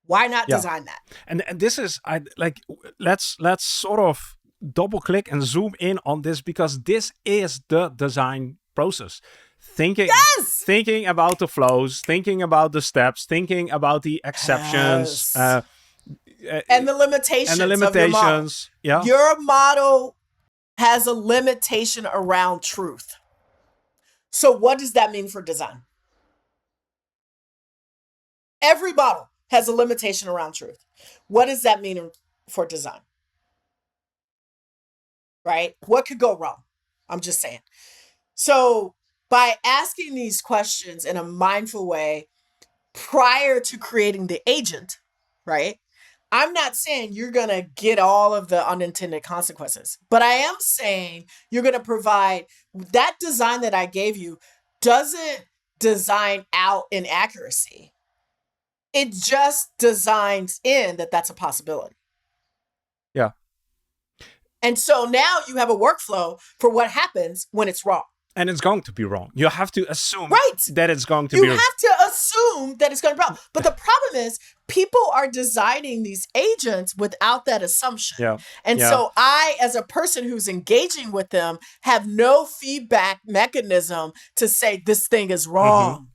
Why not Yeah. design that? And this is, I like, let's sort of double click and zoom in on this, because this is the design process. Yes. Thinking about the flows, thinking about the steps, thinking about the exceptions, Yes. And the and the limitations of your model. limitations. Yeah. Your model has a limitation around truth. So what does that mean for design? Every model has a limitation around truth. What does that mean for design? Right? What could go wrong? I'm just saying. So by asking these questions in a mindful way prior to creating the agent, right? I'm not saying you're going to get all of the unintended consequences, but I am saying you're going to provide that design that I gave you doesn't design out inaccuracy. It just designs in that that's a possibility. Yeah. And so now you have a workflow for what happens when it's wrong. And it's going to be wrong. You have to assume Right. that it's going to You be have to assume that it's going to be wrong. But the problem is people are designing these agents without that assumption. Yeah. And Yeah. so I, as a person who's engaging with them, have no feedback mechanism to say this thing is wrong.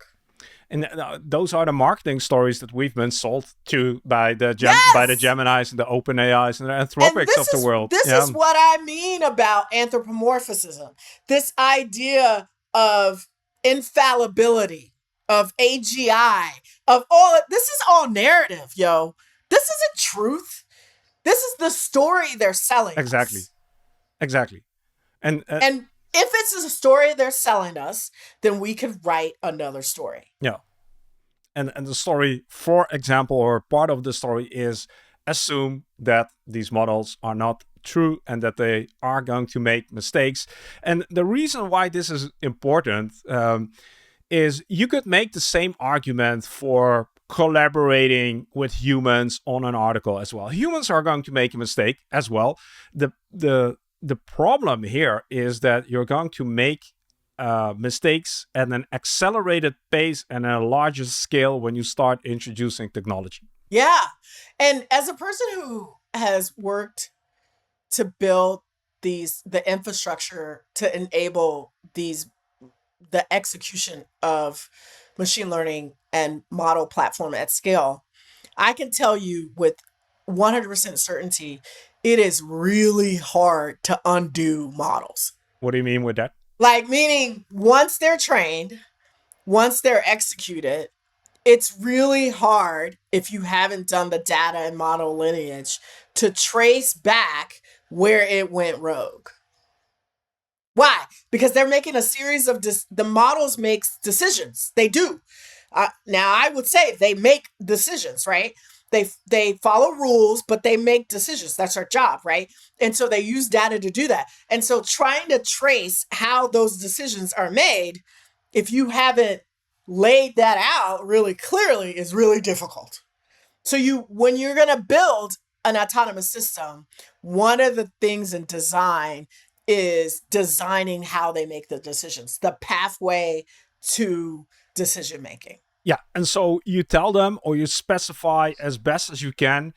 And those are the marketing stories that we've been sold to by the Yes. Geminis and the Open AIs and the And Anthropics of the world. this Yeah, is what I mean about anthropomorphism. This idea of infallibility, of AGI, of all this is all narrative, yo. This isn't truth. This is the story they're selling exactly, us. exactly. And And if it's a story they're selling us, then we could write another story. yeah, and the story, for example, or part of the story is assume that these models are not true and that they are going to make mistakes. And the reason why this is important is you could make the same argument for collaborating with humans on an article as well. Humans are going to make a mistake as well. The problem here is that you're going to make mistakes at an accelerated pace and a larger scale when you start introducing technology. Yeah. And as a person who has worked to build the infrastructure to enable the execution of machine learning and model platform at scale, I can tell you with 100% certainty it is really hard to undo models. What do you mean with that? Like, meaning once they're trained, once they're executed, it's really hard if you haven't done the data and model lineage to trace back where it went rogue. Why? Because they're making a series of the models makes decisions. They do. Now, I would say they make decisions, right? They follow rules, but they make decisions. That's our job, right? And so they use data to do that. And so trying to trace how those decisions are made, if you haven't laid that out really clearly, is really difficult. So when you're going to build an autonomous system, one of the things in design is designing how they make the decisions, the pathway to decision making. Yeah, and so you tell them or you specify as best as you can,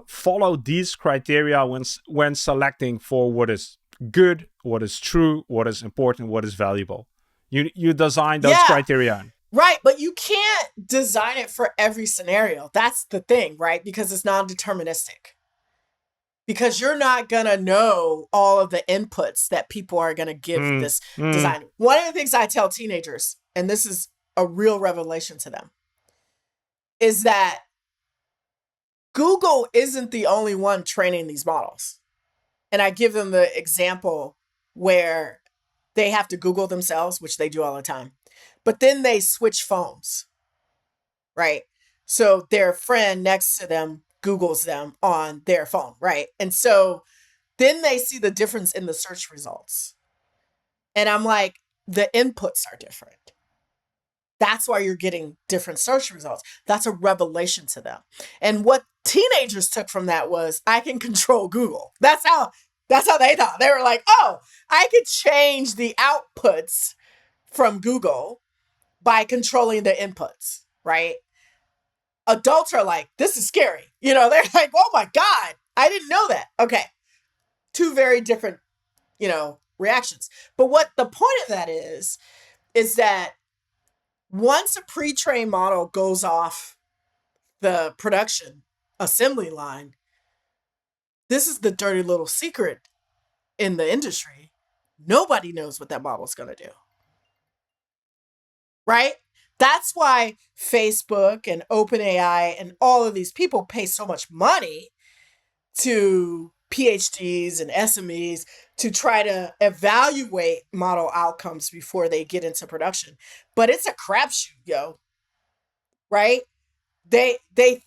follow these criteria when selecting for what is good, what is true, what is important, what is valuable. You design those Yeah, criteria. right. But you can't design it for every scenario. That's the thing, right? Because it's non-deterministic. Because you're not going to know all of the inputs that people are going to give Mm, this mm. design. One of the things I tell teenagers, and this is a real revelation to them, is that Google isn't the only one training these models. And I give them the example where they have to Google themselves, which they do all the time, but then they switch phones, right? So their friend next to them Googles them on their phone, right? And so then they see the difference in the search results. And I'm like, the inputs are different. That's why you're getting different search results. That's a revelation to them. And what teenagers took from that was, I can control Google. That's how they thought. They were like, oh, I could change the outputs from Google by controlling the inputs, right? Adults are like, this is scary. They're like, oh my God, I didn't know that. Okay. Two very different, reactions. But what the point of that is that once a pre-trained model goes off the production assembly line, this is the dirty little secret in the industry. Nobody knows what that model is going to do. Right? That's why Facebook and OpenAI and all of these people pay so much money to PhDs and SMEs to try to evaluate model outcomes before they get into production. But it's a crapshoot, yo. Right? They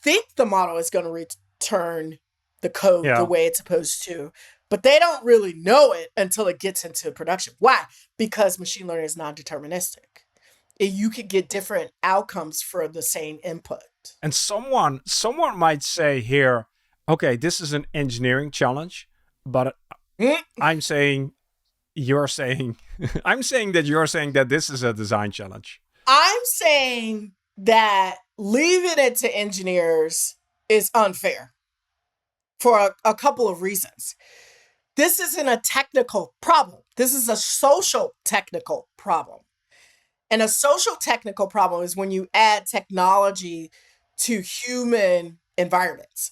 think the model is going to return the code the Yeah. way it's supposed to, but they don't really know it until it gets into production. Why? Because machine learning is non-deterministic. You could get different outcomes for the same input. And someone might say here, okay, this is an engineering challenge, but Mm. I'm saying you're saying I'm saying that you're saying that this is a design challenge. I'm saying that leaving it to engineers is unfair for a couple of reasons. This isn't a technical problem. This is a social technical problem. And a social technical problem is when you add technology to human environments.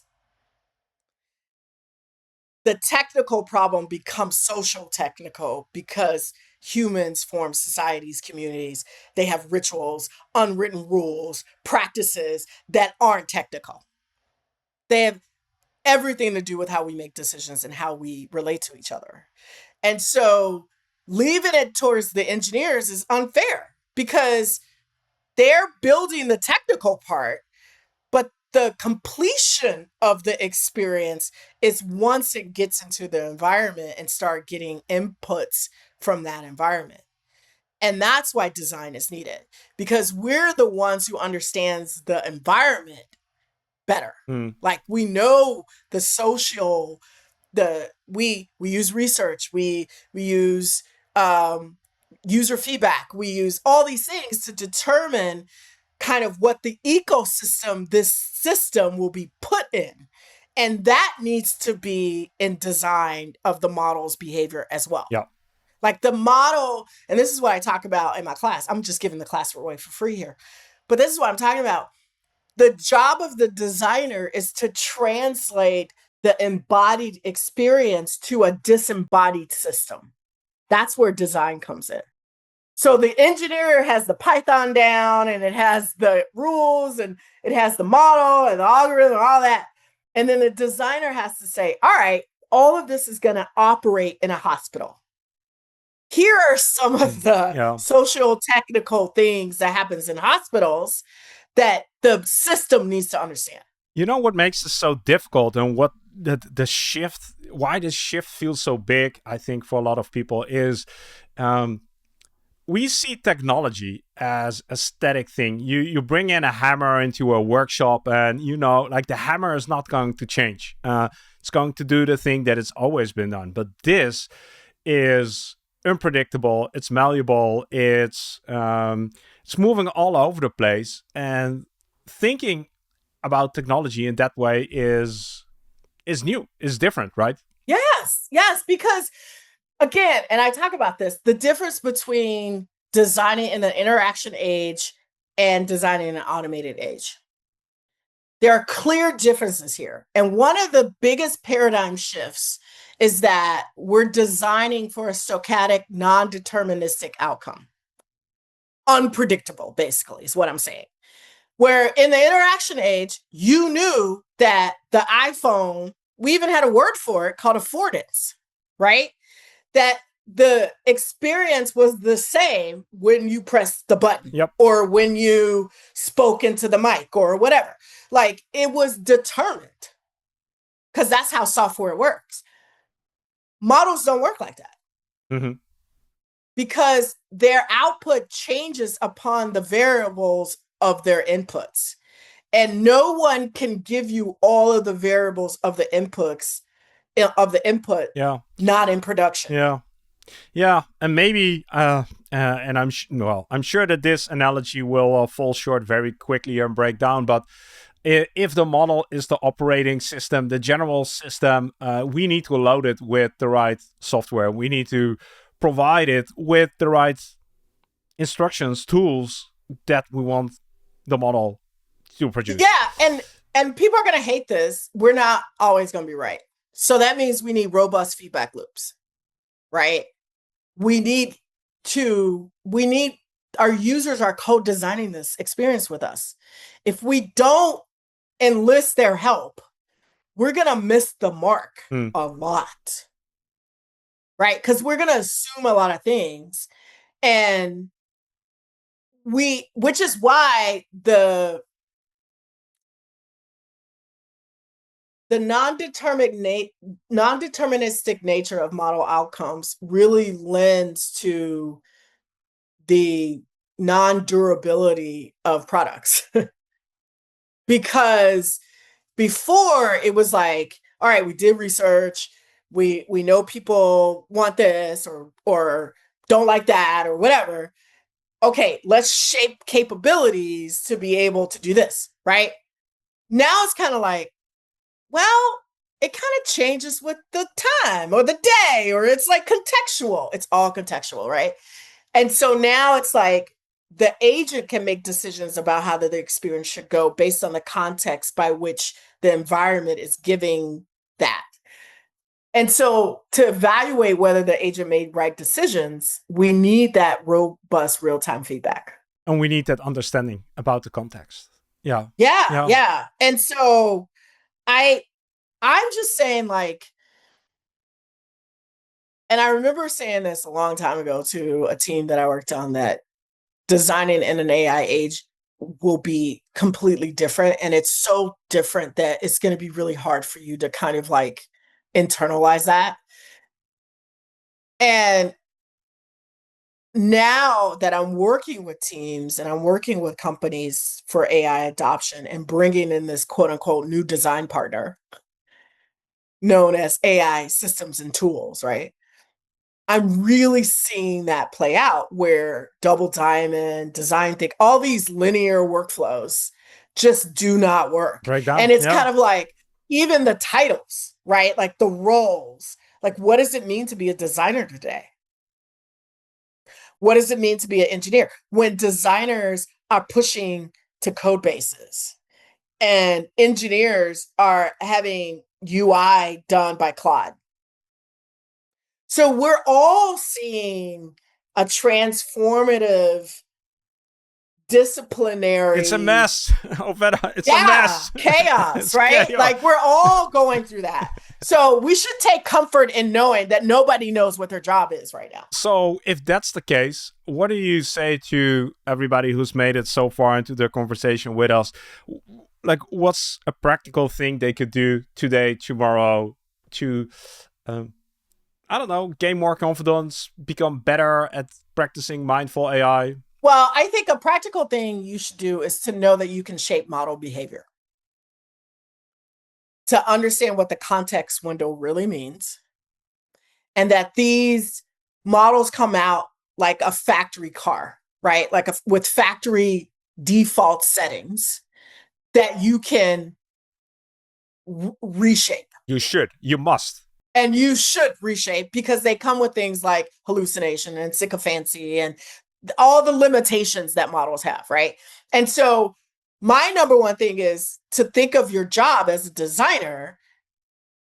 The technical problem becomes social technical because humans form societies, communities. They have rituals, unwritten rules, practices that aren't technical. They have everything to do with how we make decisions and how we relate to each other. And so leaving it towards the engineers is unfair because they're building the technical part, but the completion of the experience is once it gets into the environment and start getting inputs from that environment. And that's why design is needed, because we're the ones who understands the environment better. Like we know the social, we use research, we use user feedback, we use all these things to determine kind of what the ecosystem this system will be put in. And that needs to be in design of the model's behavior as well. Yeah. Like the model, and this is what I talk about in my class. I'm just giving the class away for free here. But this is what I'm talking about. The job of the designer is to translate the embodied experience to a disembodied system. That's where design comes in. So the engineer has the Python down and it has the rules and it has the model and the algorithm and all that. And then the designer has to say, all right, all of this is going to operate in a hospital. Here are some of the social technical things that happens in hospitals that the system needs to understand. You know what makes this so difficult and what the shift, why this shift feels so big, I think, for a lot of people is we see technology as a static thing. You bring in a hammer into a workshop and, you know, like the hammer is not going to change. It's going to do the thing that it's always been done. But this is unpredictable. It's malleable. It's moving all over the place. And thinking about technology in that way is new, is different, right? Yes, because again, and I talk about this, the difference between designing in an interaction age and designing in an automated age. There are clear differences here. And one of the biggest paradigm shifts is that we're designing for a stochastic, non-deterministic outcome. Unpredictable, basically, is what I'm saying. Where in the interaction age, you knew that the iPhone, we even had a word for it called affordance, right? That the experience was the same when you pressed the button or when you spoke into the mic or whatever. Like it was determined because that's how software works. Models don't work like that because their output changes upon the variables of their inputs. And no one can give you all of the variables of the inputs of the input not in production. Yeah, and maybe, and I'm sure that this analogy will fall short very quickly and break down. But if the model is the operating system, the general system, we need to load it with the right software. We need to provide it with the right instructions, tools that we want the model to produce. Yeah, and people are going to hate this. We're not always going to be right. So that means we need robust feedback loops, right? We need our users are co-designing this experience with us. If we don't enlist their help, we're going to miss the mark a lot, right? Because we're going to assume a lot of things. And which is why the non-deterministic nature of model outcomes really lends to the non-durability of products. Because before it was like, all right, we did research, we know people want this or don't like that or whatever. Okay, let's shape capabilities to be able to do this, right? Now it's kind of like, well, it kind of changes with the time or the day, or it's like contextual. It's all contextual, right? And so now it's like, the agent can make decisions about how the experience should go based on the context by which the environment is giving that. And so to evaluate whether the agent made right decisions, we need that robust real-time feedback. And we need that understanding about the context. Yeah. Yeah, Yeah. yeah. And so I I'm just saying, like, and I remember saying this a long time ago to a team that I worked on, that designing in an AI age will be completely different. And it's so different that it's going to be really hard for you to kind of like internalize that. And now that I'm working with teams and I'm working with companies for AI adoption and bringing in this quote unquote new design partner known as AI systems and tools, right? I'm really seeing that play out where double diamond, design think, all these linear workflows just do not work. Breakdown. And it's Yeah. kind of like even the titles, right? Like the roles. Like, what does it mean to be a designer today? What does it mean to be an engineer? When designers are pushing to code bases and engineers are having UI done by Claude. So we're all seeing a transformative, It's a disciplinary, mess. Ovetta, it's a yeah, mess. chaos, It's right? chaos. Like we're all going through that. So we should take comfort in knowing that nobody knows what their job is right now. So, if that's the case, what do you say to everybody who's made it so far into the conversation with us? Like, what's a practical thing they could do today, tomorrow, to, um, I don't know, gain more confidence, become better at practicing mindful AI? Well, I think a practical thing you should do is to know that you can shape model behavior, to understand what the context window really means, and that these models come out like a factory car, right? Like with factory default settings that you can reshape. You should. You must. And you should reshape because they come with things like hallucination and sycophancy and all the limitations that models have, right? And so my number one thing is to think of your job as a designer.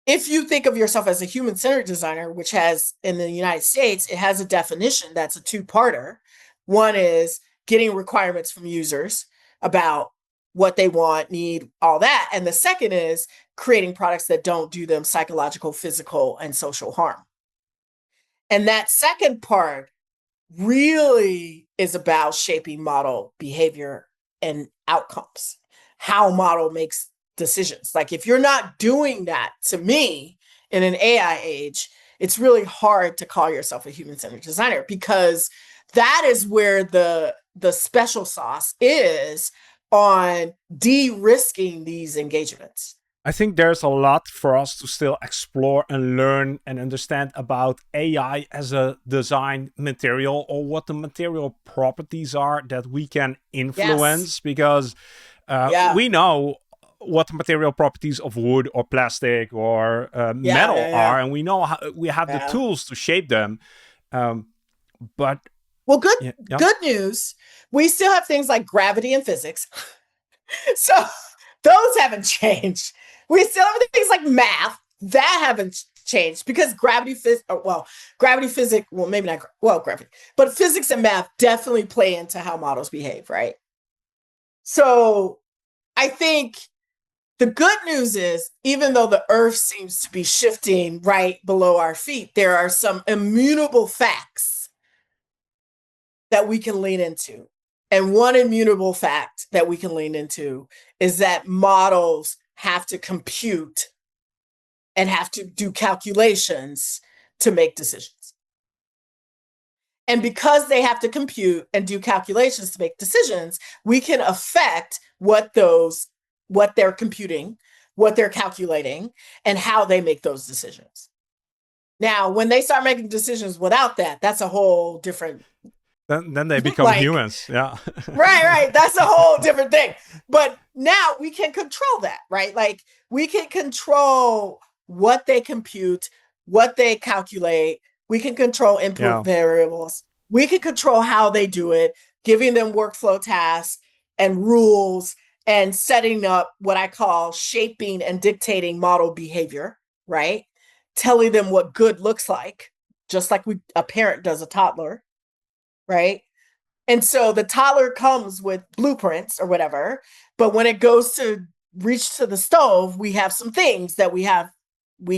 If you think of yourself as a human-centered designer, which has in the United States, it has a definition that's a two-parter. One is getting requirements from users about what they want, need, all that. And the second is creating products that don't do them psychological, physical, and social harm. And that second part really is about shaping model behavior and outcomes, how model makes decisions. Like if you're not doing that, to me, in an AI age, it's really hard to call yourself a human-centered designer because that is where the special sauce is on de-risking these engagements. I think there's a lot for us to still explore and learn and understand about AI as a design material, or what the material properties are that we can Yes. influence, because Yeah. we know what the material properties of wood or plastic or Yeah. metal Yeah. Yeah. are, and we know how we have the Yeah. tools to shape them. Um, but Well, good yeah, yeah, good news. We still have things like gravity and physics. So those haven't changed. We still have things like math that haven't changed because gravity, physics, well, maybe not, well, gravity, but physics and math definitely play into how models behave, right? So I think the good news is, even though the earth seems to be shifting right below our feet, there are some immutable facts that we can lean into. And one immutable fact that we can lean into is that models have to compute and have to do calculations to make decisions. And because they have to compute and do calculations to make decisions, we can affect what they're computing, what they're calculating, and how they make those decisions. Now, when they start making decisions without that, that's a whole different then they become like humans. Yeah. right. That's a whole different thing. But now we can control that, right? Like we can control what they compute, what they calculate. We can control input Yeah. variables. We can control how they do it. giving them workflow tasks and rules and setting up what I call shaping and dictating model behavior, right? Telling them what good looks like, just like a parent does a toddler, right? And so the toddler comes with blueprints or whatever, but when it goes to reach to the stove, we have some things that we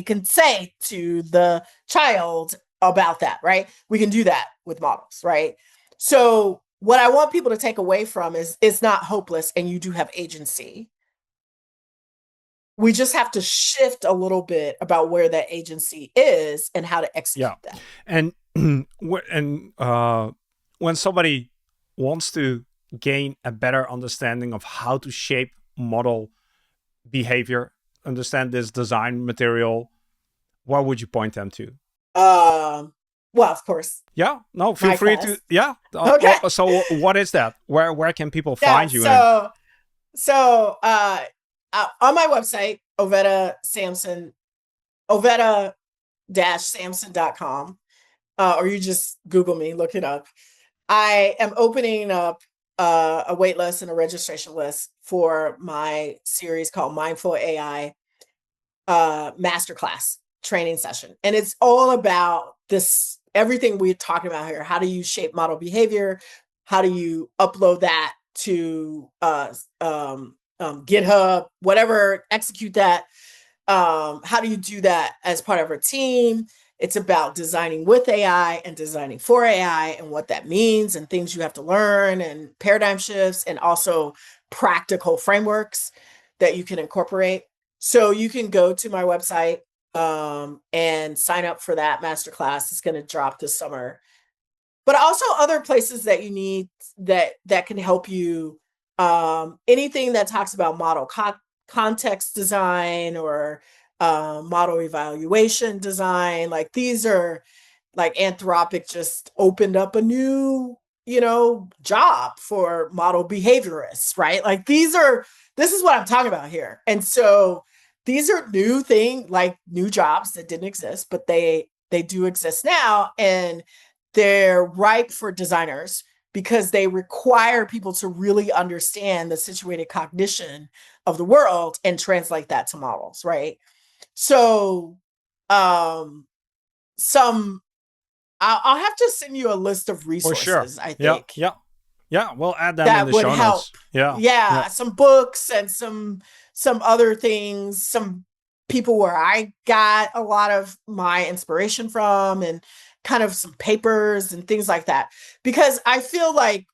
can say to the child about that, right? We can do that with models, right? So what I want people to take away from is it's not hopeless and you do have agency. We just have to shift a little bit about where that agency is and how to Yeah. execute that. And when somebody wants to gain a better understanding of how to shape model behavior, understand this design material, what would you point them to? Um, well, of course, Yeah, no, feel my free to. class. Yeah. Okay. So what is that? Where can people Yeah. find you? And On my website, Ovetta Sampson, Ovetta-Sampson.com, or you just Google me, look it up. I am opening up a wait list and a registration list for my series called Mindful AI Masterclass training session. And it's all about this, everything we're talking about here. How do you shape model behavior? How do you upload that to GitHub, whatever, execute that? How do you do that as part of a team? It's about designing with AI and designing for AI and what that means and things you have to learn and paradigm shifts and also practical frameworks that you can incorporate. So you can go to my website and sign up for that masterclass. It's going to drop this summer, but also other places that you need that can help you. Anything that talks about context design or model evaluation design, like these are like Anthropic just opened up a new, job for model behaviorists, right? Like this is what I'm talking about here. And so these are like new jobs that didn't exist, but they do exist now, and they're ripe for designers because they require people to really understand the situated cognition of the world and translate that to models, right? So, um, some I'll have to send you a list of for sure. resources, I Yeah, think, yeah, yeah. We'll add them in that the would show help. notes. Yeah, yeah. Yeah, some books and some other things, some people where I got a lot of my inspiration from, and kind of some papers and things like that. Because I feel like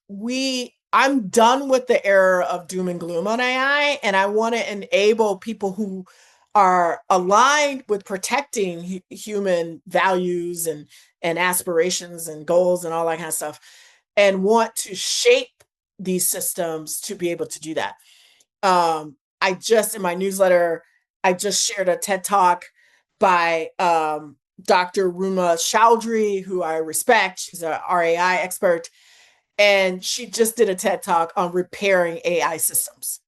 I'm done with the era of doom and gloom on AI, and I want to enable people who are aligned with protecting human values and aspirations and goals and all that kind of stuff, and want to shape these systems to be able to do that. I just, in my newsletter, I just shared a TED talk by Dr. Ruma Chowdhury, who I respect. She's a RAI expert, and she just did a TED talk on repairing AI systems.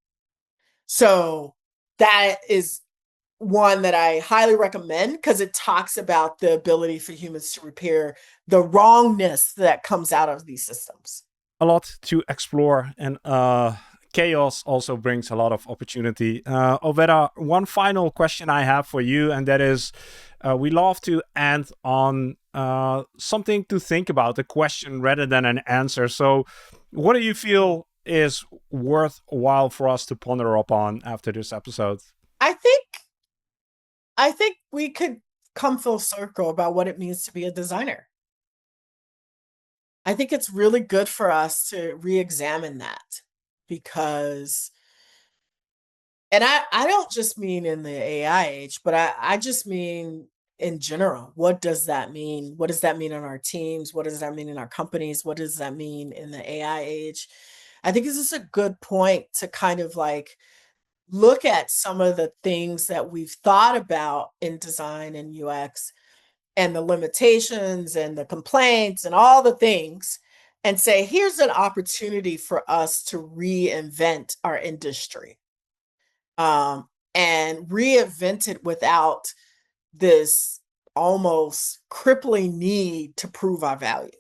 So that is one that I highly recommend because it talks about the ability for humans to repair the wrongness that comes out of these systems. A lot to explore, and chaos also brings a lot of opportunity. Ovetta, one final question I have for you, and that is, we love to end on something to think about, a question rather than an answer. So, what do you feel is worthwhile for us to ponder upon after this episode? I think I think we could come full circle about what it means to be a designer. I think it's really good for us to re-examine that, because, and I don't just mean in the AI age, but I just mean in general. What does that mean? What does that mean in our teams? What does that mean in our companies? What does that mean in the AI age? I think this is a good point to kind of like look at some of the things that we've thought about in design and UX and the limitations and the complaints and all the things, and say, here's an opportunity for us to reinvent our industry, um, and reinvent it without this almost crippling need to prove our value.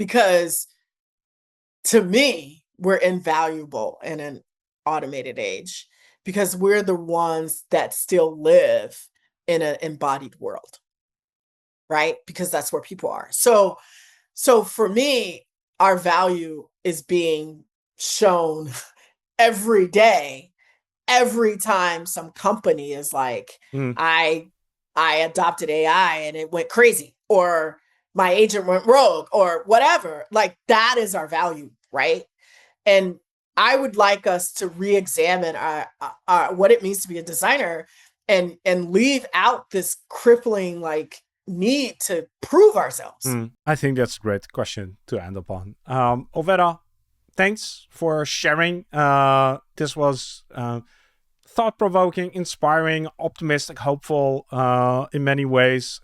because to me, we're invaluable in an automated age because we're the ones that still live in an embodied world, right? Because that's where people are. So for me, our value is being shown every day, every time some company is like, Mm. I adopted AI and it went crazy, or my agent went rogue, or whatever. Like that is our value, right? And I would like us to re-examine what it means to be a designer, and leave out this crippling like need to prove ourselves. I think that's a great question to end upon. Ovetta, thanks for sharing. This was thought-provoking, inspiring, optimistic, hopeful in many ways.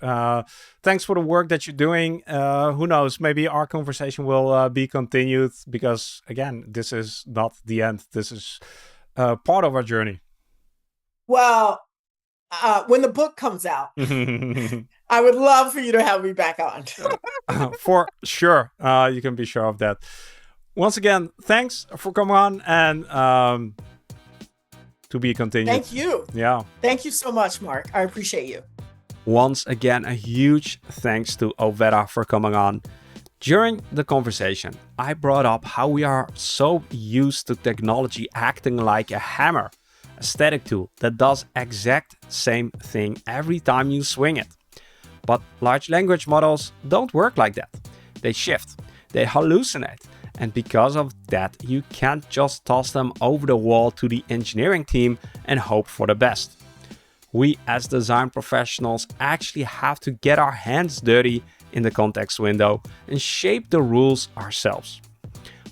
Thanks for the work that you're doing. Who knows, maybe our conversation will be continued because, again, this is not the end. This is part of our journey. Well, when the book comes out, I would love for you to have me back on. For sure. You can be sure of that. Once again, thanks for coming on, and to be continued. Thank you. Yeah. Thank you so much, Marc. I appreciate you. Once again, a huge thanks to Ovetta for coming on. During the conversation, I brought up how we are so used to technology acting like a hammer, a static tool that does exact same thing every time you swing it. But large language models don't work like that. They shift, they hallucinate, and because of that, you can't just toss them over the wall to the engineering team and hope for the best. We as design professionals actually have to get our hands dirty in the context window and shape the rules ourselves.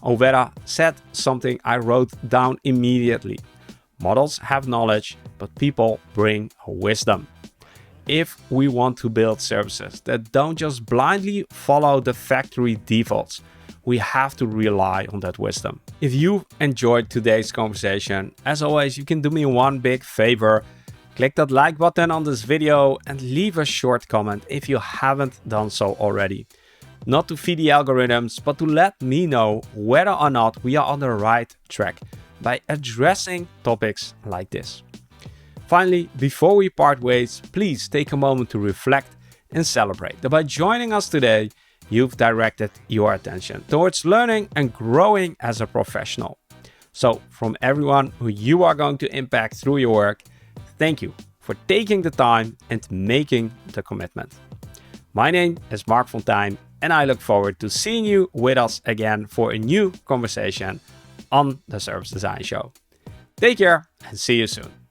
Ovetta said something I wrote down immediately. Models have knowledge, but people bring wisdom. If we want to build services that don't just blindly follow the factory defaults, we have to rely on that wisdom. If you enjoyed today's conversation, as always, you can do me one big favor. Click that like button on this video and leave a short comment if you haven't done so already. Not to feed the algorithms, but to let me know whether or not we are on the right track by addressing topics like this. Finally, before we part ways, please take a moment to reflect and celebrate that by joining us today, you've directed your attention towards learning and growing as a professional. So, from everyone who you are going to impact through your work, thank you for taking the time and making the commitment. My name is Marc Fonteijn, and I look forward to seeing you with us again for a new conversation on the Service Design Show. Take care and see you soon.